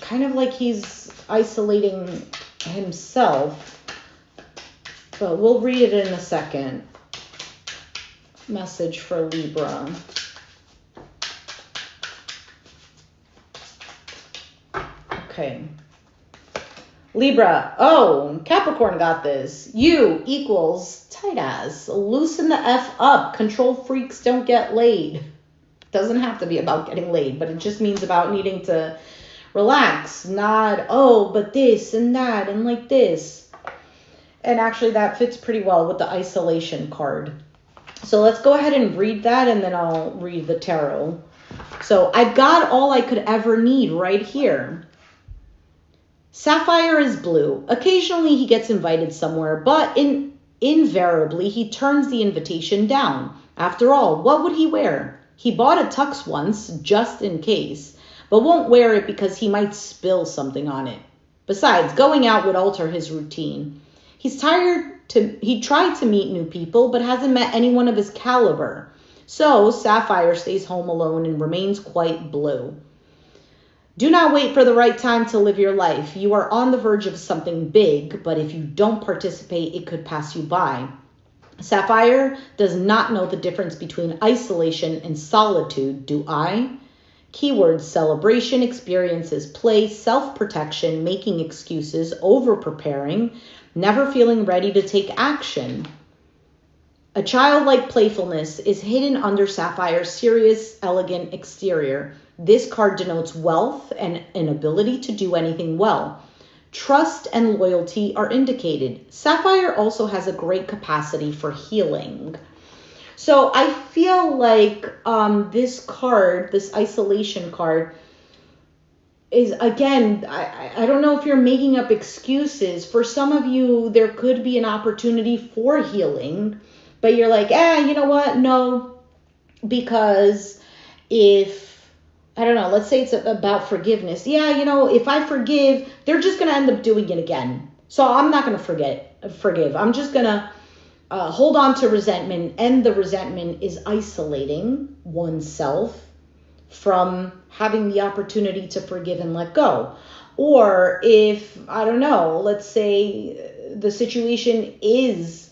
Kind of like he's isolating himself. But we'll read it in a second. Message for Libra. Okay. Libra. Oh, Capricorn got this. You equals tight ass. Loosen the F up. Control freaks don't get laid. Doesn't have to be about getting laid, but it just means about needing to relax. Not, oh, but this and that and like this. And actually that fits pretty well with the isolation card. So let's go ahead and read that, and then I'll read the tarot. So I've got all I could ever need right here. Sapphire is blue. Occasionally he gets invited somewhere, but in Invariably, he turns the invitation down. After all, what would he wear? He bought a tux once, just in case, but won't wear it because he might spill something on it. Besides, going out would alter his routine. He tried to meet new people, but hasn't met anyone of his caliber. So, Sapphire stays home alone and remains quite blue. Do not wait for the right time to live your life. You are on the verge of something big, but if you don't participate, it could pass you by. Sapphire does not know the difference between isolation and solitude, do I? Keywords: celebration, experiences, play, self-protection, making excuses, over-preparing, never feeling ready to take action. A childlike playfulness is hidden under Sapphire's serious, elegant exterior. This card denotes wealth and an ability to do anything well. Trust and loyalty are indicated. Sapphire also has a great capacity for healing. So I feel like this card, this isolation card, is, again, I don't know if you're making up excuses. For some of you, there could be an opportunity for healing, but you're like, you know what? No, because if, I don't know, let's say it's about forgiveness. Yeah, you know, if I forgive, they're just going to end up doing it again. So I'm not going to forgive. I'm just going to hold on to resentment, and the resentment is isolating oneself from having the opportunity to forgive and let go. Or if, I don't know, let's say the situation is,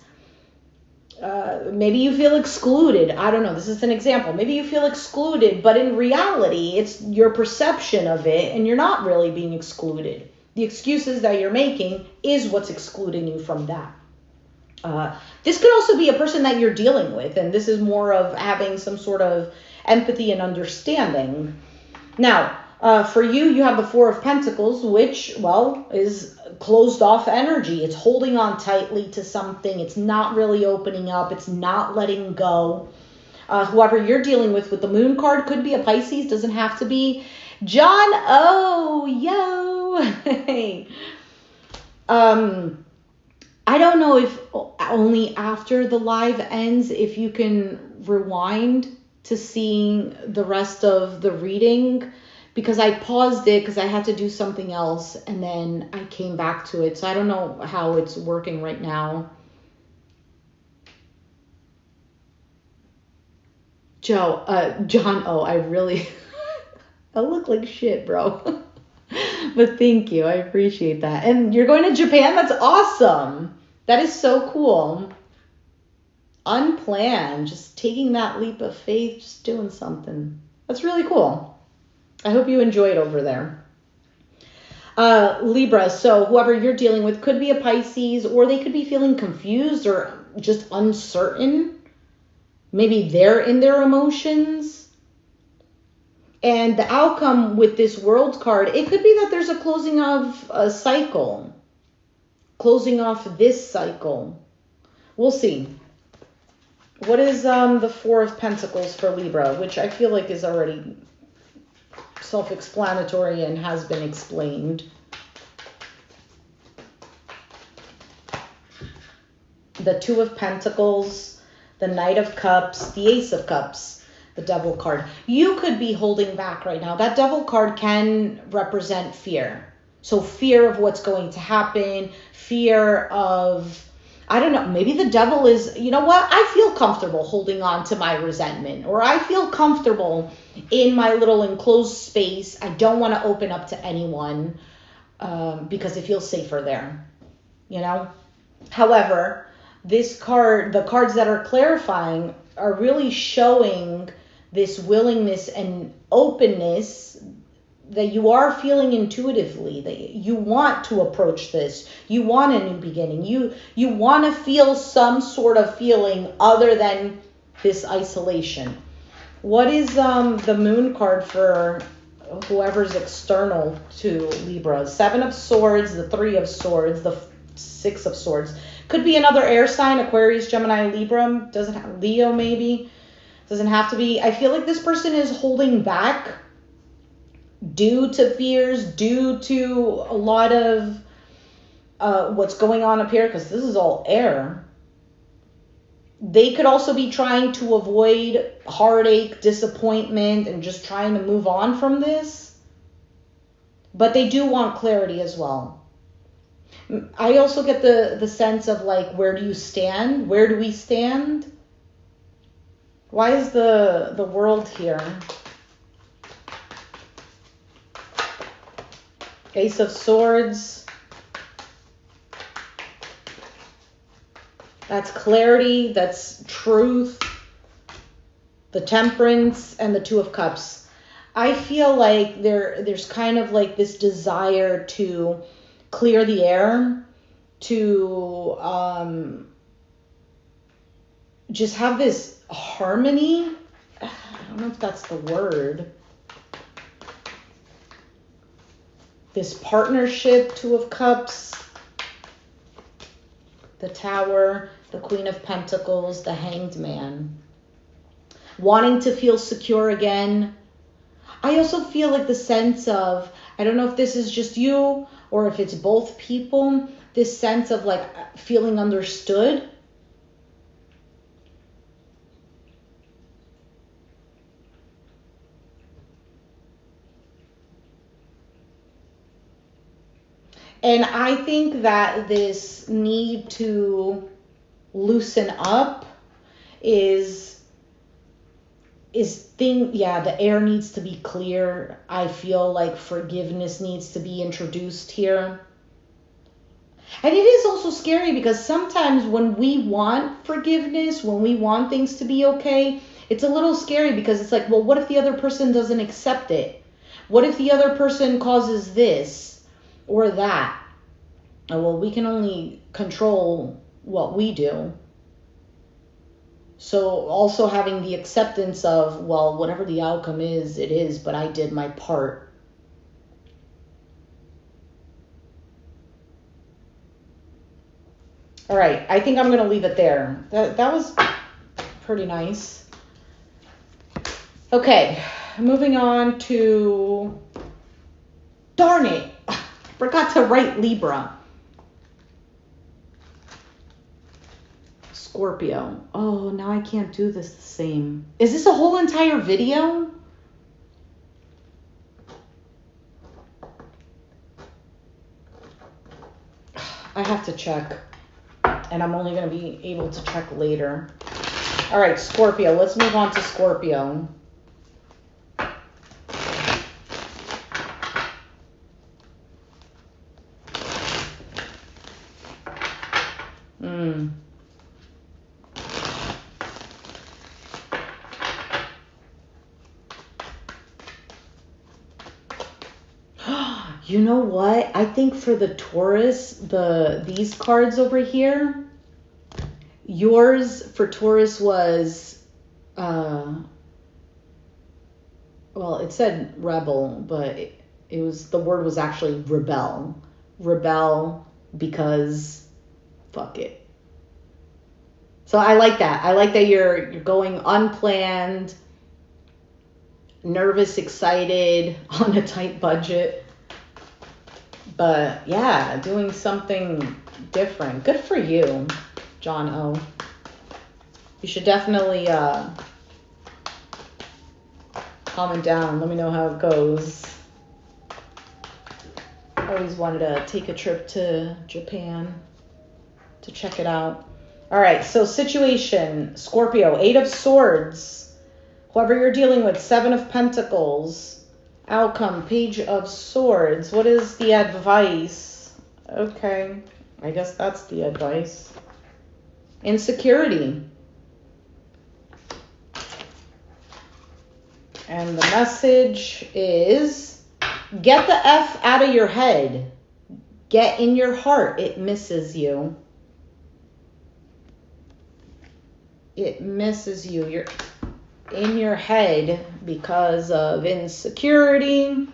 maybe you feel excluded. I don't know, this is an example. Maybe you feel excluded, but in reality, it's your perception of it, and you're not really being excluded. The excuses that you're making is what's excluding you from that. This could also be a person that you're dealing with, and this is more of having some sort of empathy and understanding. Now, for you, you have the Four of Pentacles, which, well, is closed off energy. It's holding on tightly to something. It's not really opening up. It's not letting go. Whoever you're dealing with the Moon card could be a Pisces, doesn't have to be. John O, yo. Hey. I don't know if only after the live ends, if you can rewind to seeing the rest of the reading, because I paused it because I had to do something else and then I came back to it. So I don't know how it's working right now. John, I really, I look like shit, bro. But thank you. I appreciate that. And you're going to Japan? That's awesome. That is so cool. Unplanned. Just taking that leap of faith, just doing something. That's really cool. I hope you enjoyed over there. Libra. So whoever you're dealing with could be a Pisces, or they could be feeling confused or just uncertain. Maybe they're in their emotions. And the outcome with this World card, it could be that there's a closing of a cycle. Closing off this cycle. We'll see. What is the Four of Pentacles for Libra, which I feel like is already self-explanatory and has been explained. The Two of Pentacles, the Knight of Cups, the Ace of Cups. The Devil card. You could be holding back right now. That Devil card can represent fear. So fear of what's going to happen, fear of, I don't know, maybe the Devil is, you know what? I feel comfortable holding on to my resentment, or I feel comfortable in my little enclosed space. I don't want to open up to anyone because it feels safer there, you know? However, this card, the cards that are clarifying are really showing this willingness and openness that you are feeling intuitively, that you want to approach this. You want a new beginning. You want to feel some sort of feeling other than this isolation. What is the Moon card for whoever's external to Libra? Seven of Swords, the Three of Swords, the Six of Swords. Could be another air sign, Aquarius, Gemini, Libra. Doesn't have, Leo maybe. Doesn't have to be. I feel like this person is holding back due to fears, due to a lot of what's going on up here, because this is all air. They could also be trying to avoid heartache, disappointment, and just trying to move on from this. But they do want clarity as well. I also get the sense of like, where do you stand? Where do we stand? Why is the world here? Ace of Swords. That's clarity, that's truth. The Temperance and the Two of Cups. I feel like there's kind of like this desire to clear the air, to just have this harmony. I don't know if that's the word. This partnership, Two of Cups, the Tower, the Queen of Pentacles, the Hanged Man. Wanting to feel secure again. I also feel like the sense of, I don't know if this is just you or if it's both people, this sense of like feeling understood. And I think that this need to loosen up the air needs to be clear. I feel like forgiveness needs to be introduced here. And it is also scary because sometimes when we want forgiveness, when we want things to be okay, it's a little scary because it's like, well, what if the other person doesn't accept it? What if the other person causes this or that? Well, we can only control what we do. So also having the acceptance of, well, whatever the outcome is, it is, but I did my part. All right, I think I'm going to leave it there. That was pretty nice. Okay, moving on to, darn it, forgot to write Libra. Scorpio. Oh, now I can't do this the same. Is this a whole entire video? I have to check. And I'm only going to be able to check later. All right, Scorpio. Let's move on to Scorpio. You know what? I think for the Taurus, these cards over here, yours for Taurus was, well, it said rebel, but it was, the word was actually rebel. Rebel because fuck it. So I like that. I like that you're going unplanned, nervous, excited, on a tight budget. But yeah, doing something different. Good for you, John O. You should definitely comment down. Let me know how it goes. I always wanted to take a trip to Japan to check it out. All right, so situation, Scorpio, 8 of Swords. Whoever you're dealing with, 7 of Pentacles. Outcome, Page of Swords. What is the advice? Okay, I guess that's the advice. Insecurity. And the message is, get the F out of your head. Get in your heart. It misses you. It misses you. You're in your head because of insecurity.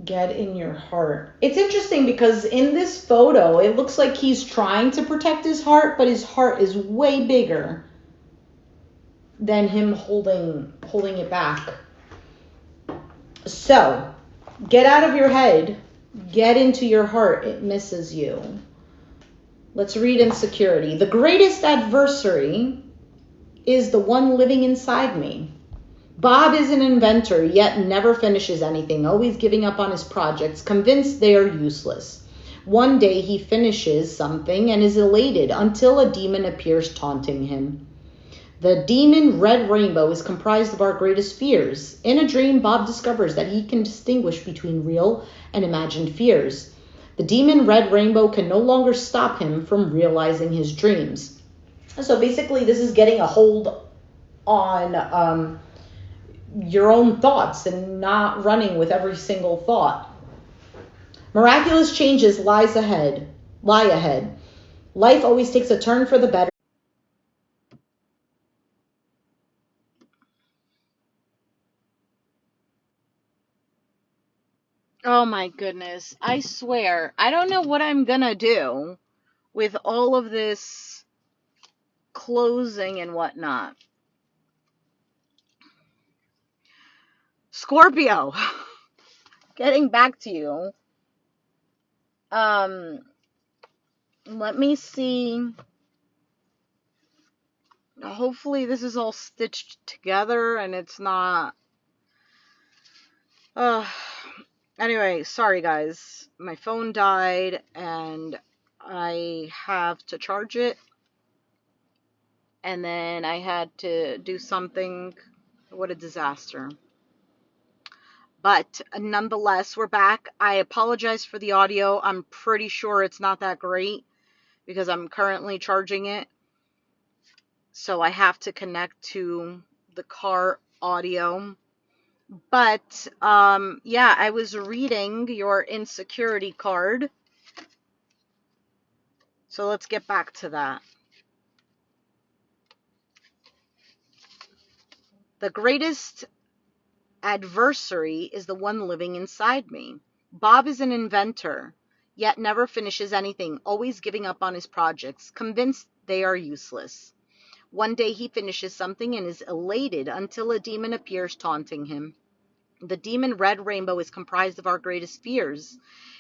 Get in your heart. It's interesting because in this photo, it looks like he's trying to protect his heart, but his heart is way bigger than him holding it back. So, get out of your head. Get into your heart, it misses you. Let's read insecurity. The greatest adversary is the one living inside me. Bob is an inventor, yet never finishes anything, always giving up on his projects, convinced they are useless. One day he finishes something and is elated until a demon appears taunting him. The demon red rainbow is comprised of our greatest fears. In a dream, Bob discovers that he can distinguish between real and imagined fears. The demon red rainbow can no longer stop him from realizing his dreams. So basically, this is getting a hold on your own thoughts and not running with every single thought. Miraculous changes lie ahead. Life always takes a turn for the better. Oh my goodness. I swear, I don't know what I'm gonna do with all of this closing and whatnot. Scorpio, getting back to you. Let me see. Hopefully this is all stitched together and it's not. Anyway, sorry guys. My phone died and I have to charge it. And then I had to do something. What a disaster. But nonetheless, we're back. I apologize for the audio. I'm pretty sure it's not that great because I'm currently charging it. So I have to connect to the car audio. But yeah, I was reading your insecurity card. So let's get back to that. The greatest adversary is the one living inside me. Bob is an inventor, yet never finishes anything, always giving up on his projects, convinced they are useless. One day he finishes something and is elated until a demon appears taunting him. The demon red rainbow is comprised of our greatest fears.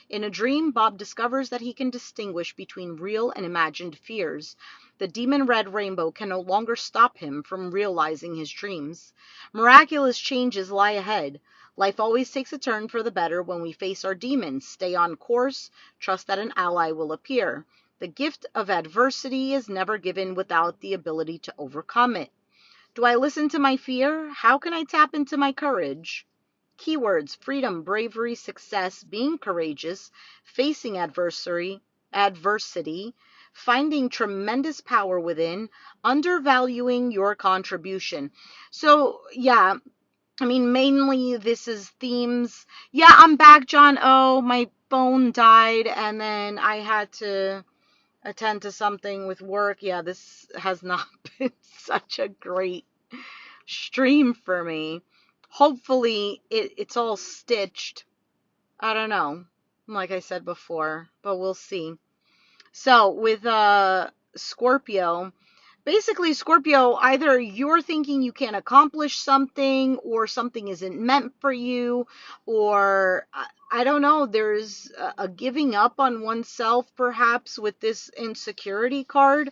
In a dream, Bob discovers that he can distinguish between real and imagined fears. The demon red rainbow can no longer stop him from realizing his dreams. Miraculous changes lie ahead. Life always takes a turn for the better when we face our demons. Stay on course. Trust that an ally will appear. The gift of adversity is never given without the ability to overcome it. Do I listen to my fear? How can I tap into my courage? Keywords: freedom, bravery, success, being courageous, facing adversity, finding tremendous power within, undervaluing your contribution. So, yeah, I mean, mainly this is themes. Yeah, I'm back, John. Oh, my phone died, and then I had to attend to something with work. Yeah, this has not been such a great stream for me. Hopefully it's all stitched. I don't know. Like I said before, but we'll see. So with Scorpio, basically Scorpio, either you're thinking you can't accomplish something or something isn't meant for you, or I don't know, there's a giving up on oneself perhaps with this insecurity card.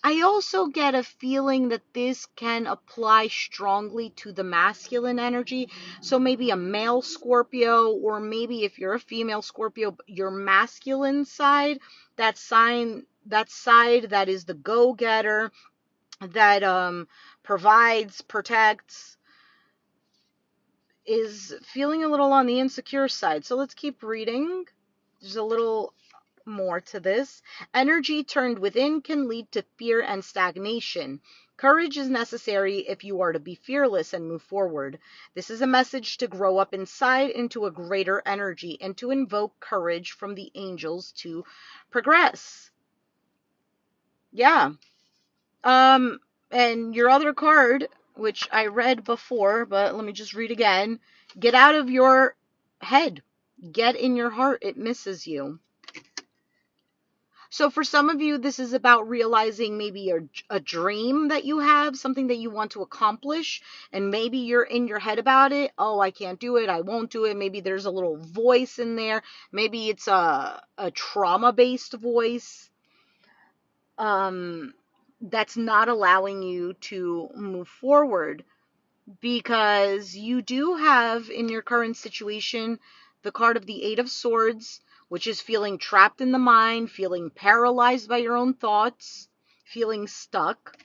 I also get a feeling that this can apply strongly to the masculine energy. So maybe a male Scorpio, or maybe if you're a female Scorpio, your masculine side, that side that is the go-getter, that provides, protects, is feeling a little on the insecure side. So let's keep reading. There's a little more to this. Energy turned within can lead to fear and stagnation. Courage is necessary if you are to be fearless and move forward. This is a message to grow up inside into a greater energy and to invoke courage from the angels to progress. Yeah. And your other card, which I read before, but let me just read again. Get out of your head. Get in your heart. It misses you. So for some of you, this is about realizing maybe a dream that you have, something that you want to accomplish, and maybe you're in your head about it. Oh, I can't do it. I won't do it. Maybe there's a little voice in there. Maybe it's a trauma-based voice that's not allowing you to move forward, because you do have in your current situation the card of the Eight of Swords, which is feeling trapped in the mind, feeling paralyzed by your own thoughts, feeling stuck.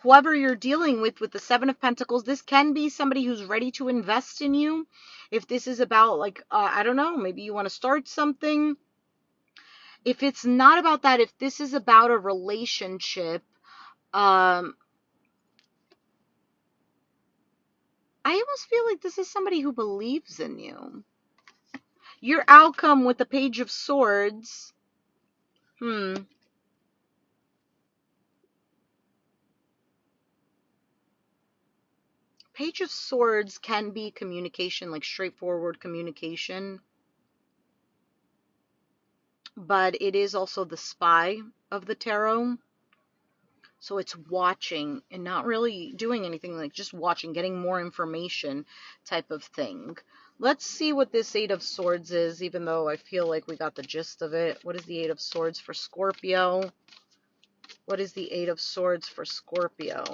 Whoever you're dealing with the Seven of Pentacles, this can be somebody who's ready to invest in you. If this is about, like, I don't know, maybe you want to start something. If it's not about that, if this is about a relationship, um, I almost feel like this is somebody who believes in you. Your outcome with the Page of Swords. Page of Swords can be communication, like straightforward communication. But it is also the spy of the tarot. So it's watching and not really doing anything, like just watching, getting more information type of thing. Let's see what this Eight of Swords is, even though I feel like we got the gist of it. What is the Eight of Swords for Scorpio? What is the Eight of Swords for Scorpio?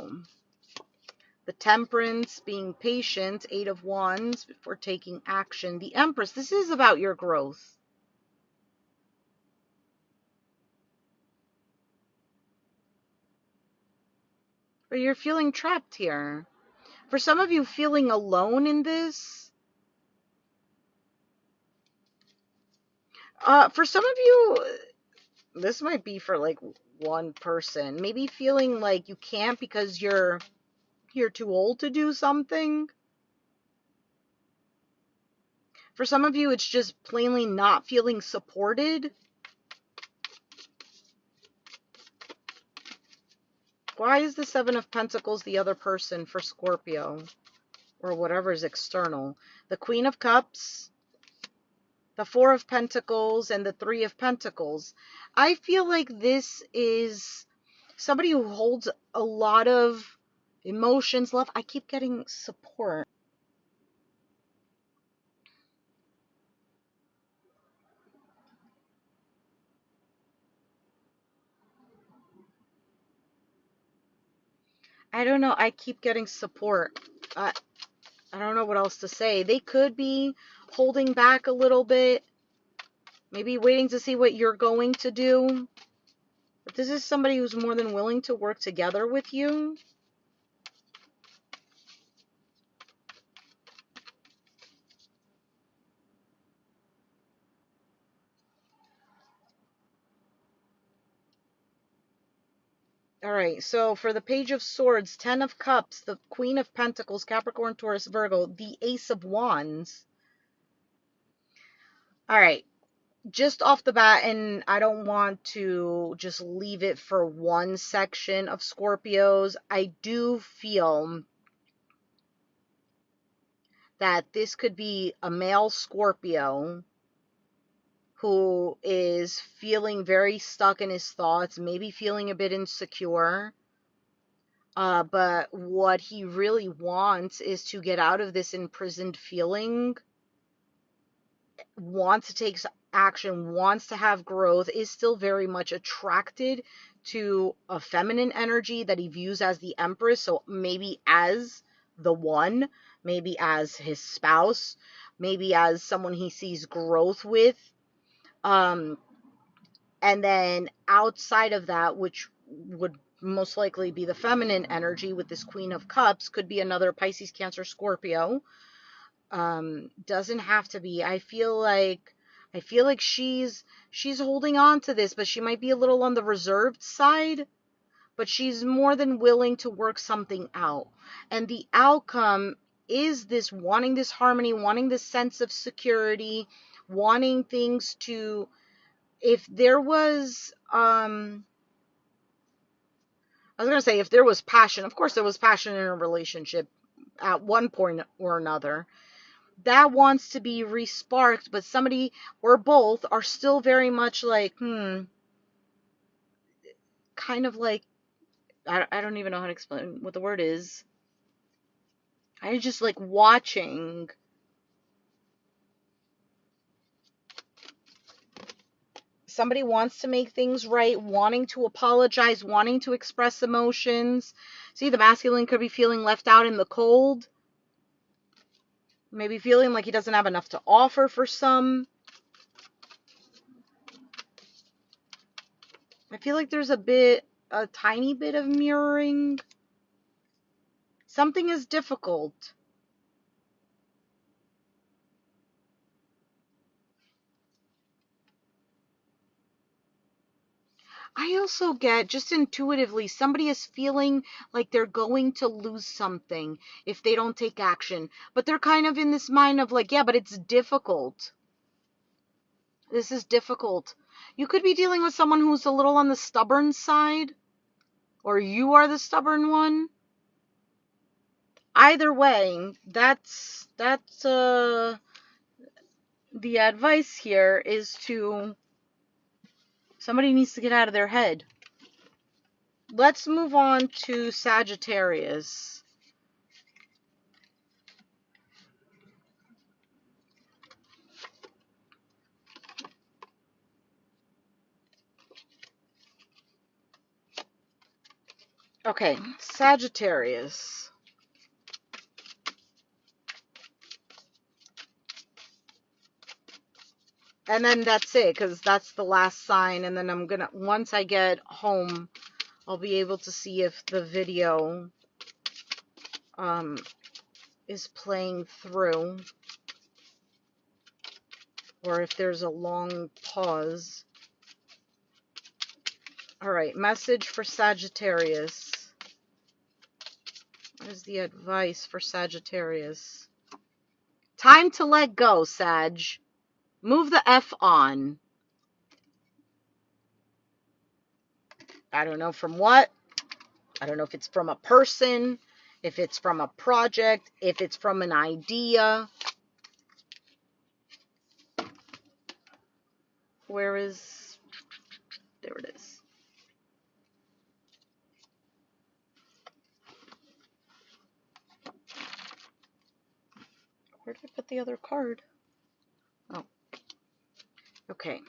The Temperance, being patient. Eight of Wands, before taking action. The Empress, this is about your growth. But you're feeling trapped here. For some of you, feeling alone in this. For some of you, this might be for like one person. Maybe feeling like you can't because you're too old to do something. For some of you, it's just plainly not feeling supported. Why is the Seven of Pentacles the other person for Scorpio? Or whatever is external. The Queen of Cups, the Four of Pentacles, and the Three of Pentacles. I feel like this is somebody who holds a lot of emotions, love. I keep getting support. I don't know. I keep getting support. I don't know what else to say. They could be holding back a little bit. Maybe waiting to see what you're going to do. But this is somebody who's more than willing to work together with you. All right, so for the Page of Swords, Ten of Cups, the Queen of Pentacles, Capricorn, Taurus, Virgo, the Ace of Wands. All right, just off the bat, and I don't want to just leave it for one section of Scorpios, I do feel that this could be a male Scorpio who is feeling very stuck in his thoughts, maybe feeling a bit insecure. But what he really wants is to get out of this imprisoned feeling, wants to take action, wants to have growth, is still very much attracted to a feminine energy that he views as the Empress, so maybe as the one, maybe as his spouse, maybe as someone he sees growth with. And then outside of that, which would most likely be the feminine energy with this Queen of Cups, could be another Pisces, Cancer, Scorpio. Doesn't have to be. I feel like she's holding on to this, but she might be a little on the reserved side, but she's more than willing to work something out. And the outcome is this wanting this harmony, wanting this sense of security, wanting things to, if there was, I was going to say, if there was passion, of course there was passion in a relationship at one point or another. That wants to be resparked, but somebody or both are still very much like, kind of like, I don't even know how to explain what the word is. I just like watching somebody wants to make things right, wanting to apologize, wanting to express emotions. See, the masculine could be feeling left out in the cold. Maybe feeling like he doesn't have enough to offer for some. I feel like there's a tiny bit of mirroring. Something is difficult. I also get, just intuitively, somebody is feeling like they're going to lose something if they don't take action. But they're kind of in this mind of like, yeah, but it's difficult. This is difficult. You could be dealing with someone who's a little on the stubborn side, or you are the stubborn one. Either way, that's the advice here is to, somebody needs to get out of their head. Let's move on to Sagittarius. Okay, Sagittarius. And then that's it, because that's the last sign. And then I'm gonna, once I get home, I'll be able to see if the video is playing through, or if there's a long pause. All right, message for Sagittarius. What is the advice for Sagittarius? Time to let go, Sag. Move the F on. I don't know from what. I don't know if it's from a person, if it's from a project, if it's from an idea. Where is... There it is. Where did I put the other card? Oh. Okay.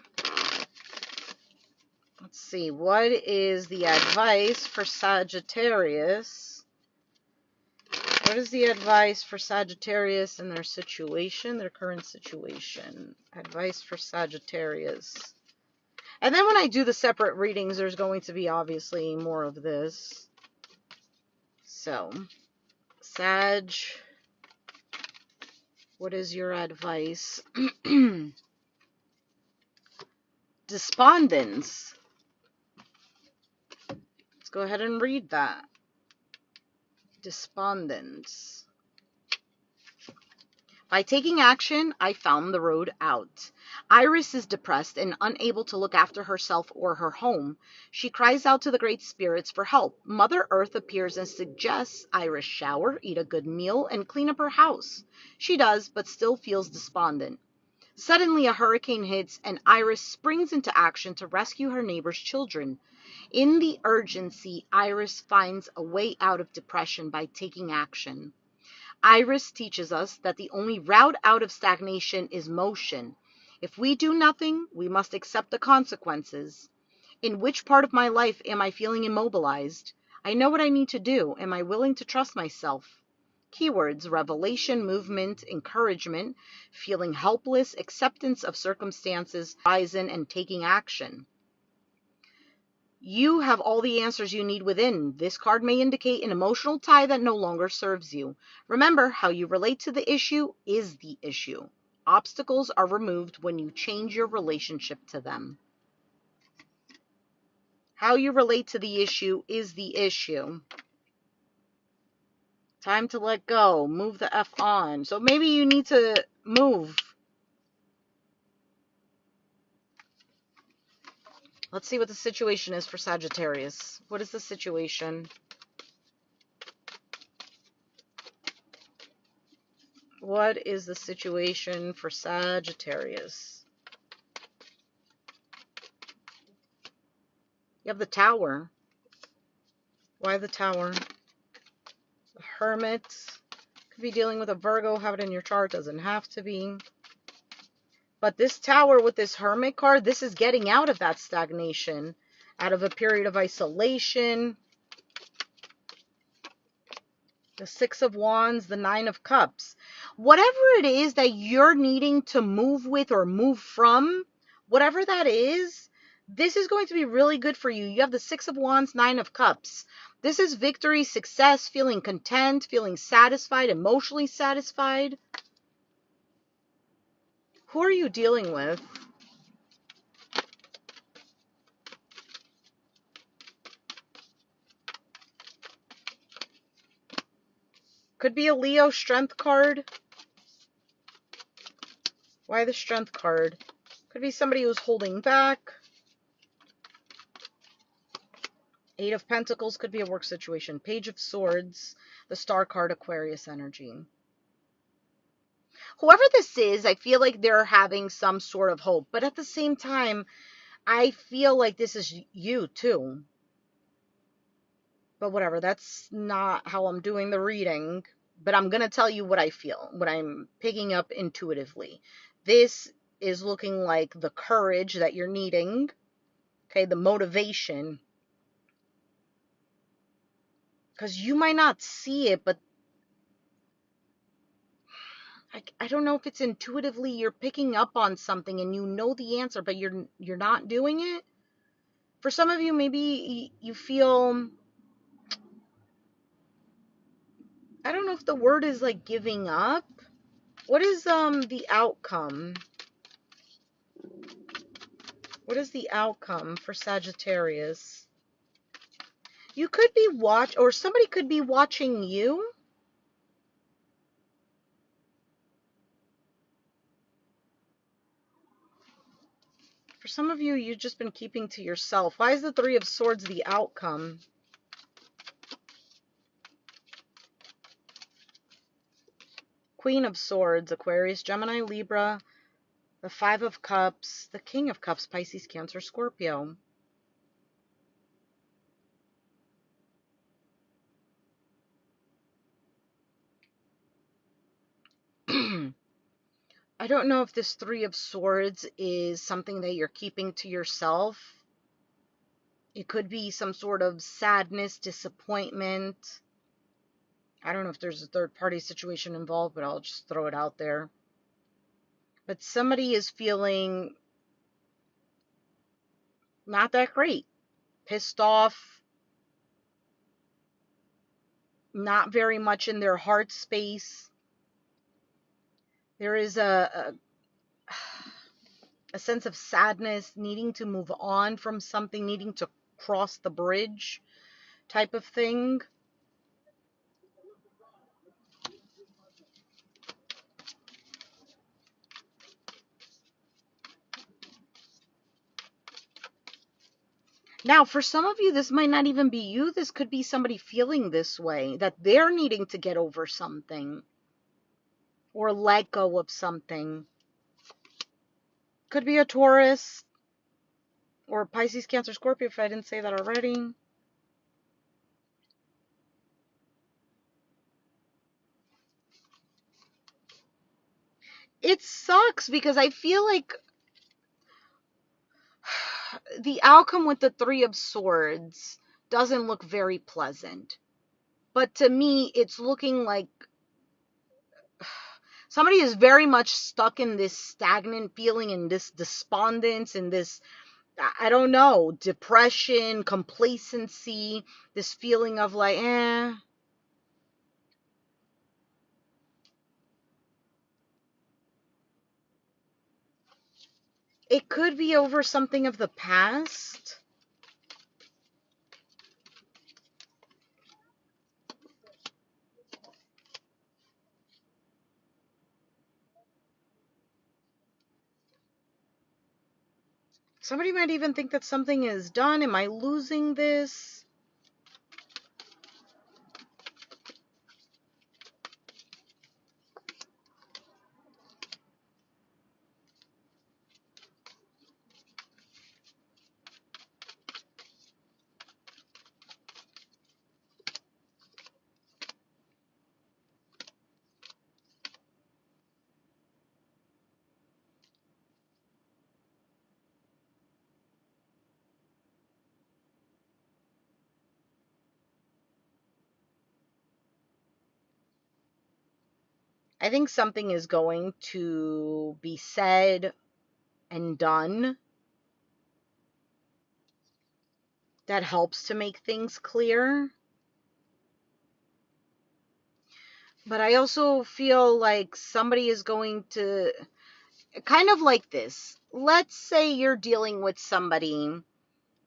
Let's see. What is the advice for Sagittarius? What is the advice for Sagittarius in their situation, their current situation? Advice for Sagittarius. And then when I do the separate readings, there's going to be obviously more of this. So, Sag, what is your advice? Despondence. Let's go ahead and read that. Despondence. By taking action, I found the road out. Iris is depressed and unable to look after herself or her home. She cries out to the great spirits for help. Mother Earth appears and suggests Iris shower, eat a good meal, and clean up her house. She does, but still feels despondent. Suddenly, a hurricane hits, and Iris springs into action to rescue her neighbor's children. In the urgency, Iris finds a way out of depression by taking action. Iris teaches us that the only route out of stagnation is motion. If we do nothing, we must accept the consequences. In which part of my life am I feeling immobilized? I know what I need to do. Am I willing to trust myself? Keywords: revelation, movement, encouragement, feeling helpless, acceptance of circumstances, horizon, and taking action. You have all the answers you need within. This card may indicate an emotional tie that no longer serves you. Remember, how you relate to the issue is the issue. Obstacles are removed when you change your relationship to them. How you relate to the issue is the issue. Time to let go. Move the F on. So maybe you need to move. Let's see what the situation is for Sagittarius. What is the situation? What is the situation for Sagittarius? You have the Tower. Why the Tower? The Hermit. Could be dealing with a Virgo. Have it in your chart. Doesn't have to be. But this Tower with this Hermit card, this is getting out of that stagnation. Out of a period of isolation. The Six of Wands, the Nine of Cups. Whatever it is that you're needing to move with or move from, whatever that is, this is going to be really good for you. You have the Six of Wands, Nine of Cups. This is victory, success, feeling content, feeling satisfied, emotionally satisfied. Who are you dealing with? Could be a Leo Strength card. Why the Strength card? Could be somebody who's holding back. Eight of Pentacles could be a work situation. Page of Swords, the Star card, Aquarius energy. Whoever this is, I feel like they're having some sort of hope. But at the same time, I feel like this is you too. But whatever, that's not how I'm doing the reading. But I'm going to tell you what I feel, what I'm picking up intuitively. This is looking like the courage that you're needing. Okay, the motivation. Because you might not see it, but I don't know if it's intuitively you're picking up on something and you know the answer, but you're not doing it. For some of you, maybe you feel, I don't know if the word is like giving up. What is the outcome? What is the outcome for Sagittarius? You could be or somebody could be watching you. For some of you, you've just been keeping to yourself. Why is the Three of Swords the outcome? Queen of Swords, Aquarius, Gemini, Libra, the Five of Cups, the King of Cups, Pisces, Cancer, Scorpio. I don't know if this Three of Swords is something that you're keeping to yourself. It could be some sort of sadness, disappointment. I don't know if there's a third party situation involved, but I'll just throw it out there. But somebody is feeling not that great. Pissed off. Not very much in their heart space. There is a sense of sadness, needing to move on from something, needing to cross the bridge type of thing. Now, for some of you, this might not even be you. This could be somebody feeling this way, that they're needing to get over something or let go of something. Could be a Taurus or Pisces, Cancer, Scorpio, if I didn't say that already. It sucks because I feel like the outcome with the Three of Swords doesn't look very pleasant. But to me, it's looking like somebody is very much stuck in this stagnant feeling, in this despondence, in this, I don't know, depression, complacency, this feeling of like, It could be over something of the past. Somebody might even think that something is done. Am I losing this? I think something is going to be said and done that helps to make things clear. But I also feel like somebody is going to, kind of like this. Let's say you're dealing with somebody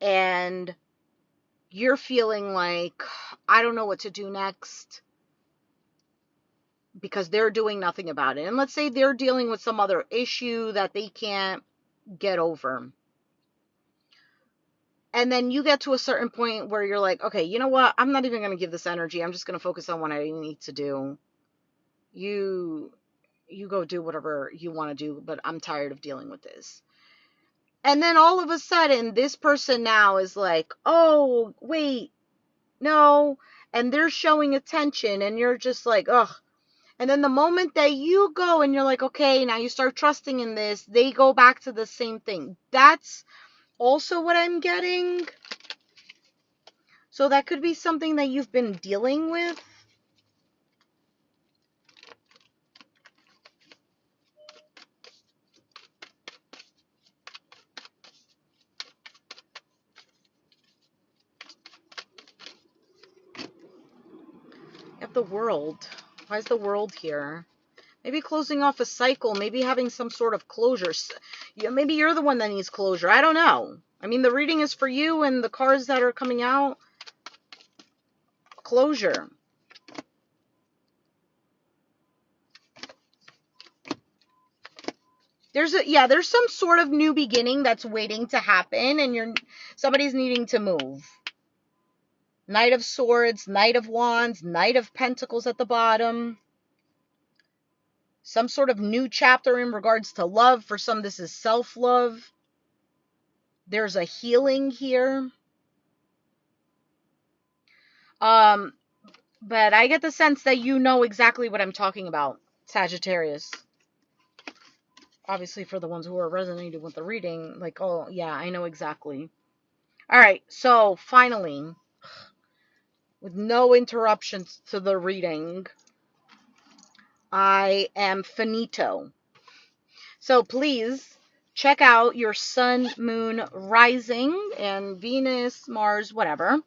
and you're feeling like, I don't know what to do next because they're doing nothing about it. And let's say they're dealing with some other issue that they can't get over. And then you get to a certain point where you're like, okay, you know what? I'm not even going to give this energy. I'm just going to focus on what I need to do. You go do whatever you want to do, but I'm tired of dealing with this. And then all of a sudden, this person now is like, oh, wait, no. And they're showing attention, and you're just like, ugh. And then the moment that you go and you're like, okay, now you start trusting in this, they go back to the same thing. That's also what I'm getting. So that could be something that you've been dealing with. You have the world. Why is the world here? Maybe closing off a cycle, maybe having some sort of closure. Maybe you're the one that needs closure. I don't know. I mean, the reading is for you, and the cards that are coming out, closure. There's some sort of new beginning that's waiting to happen, and somebody's needing to move. Knight of Swords, Knight of Wands, Knight of Pentacles at the bottom. Some sort of new chapter in regards to love. For some, this is self-love. There's a healing here. But I get the sense that you know exactly what I'm talking about, Sagittarius. Obviously, for the ones who are resonating with the reading, like, oh, yeah, I know exactly. All right, so finally, with no interruptions to the reading, I am finito. So please check out your sun, moon, rising, and Venus, Mars, whatever,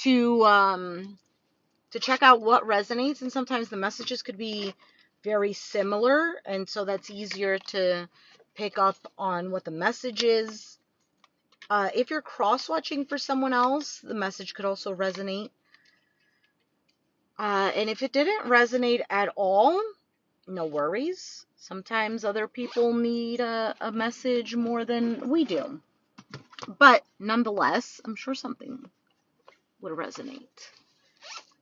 to check out what resonates. And sometimes the messages could be very similar, and so that's easier to pick up on what the message is. If you're cross-watching for someone else, the message could also resonate. And if it didn't resonate at all, no worries. Sometimes other people need a message more than we do. But nonetheless, I'm sure something would resonate.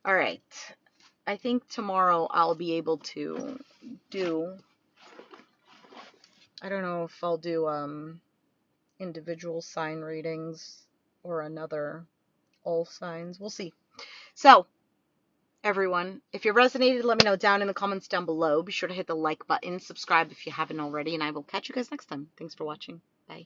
All right. I think tomorrow I'll be able to do, I don't know if I'll do individual sign readings or another all signs. We'll see. So, everyone, if you resonated, let me know down in the comments down below. Be sure to hit the like button, subscribe if you haven't already, and I will catch you guys next time. Thanks for watching. Bye.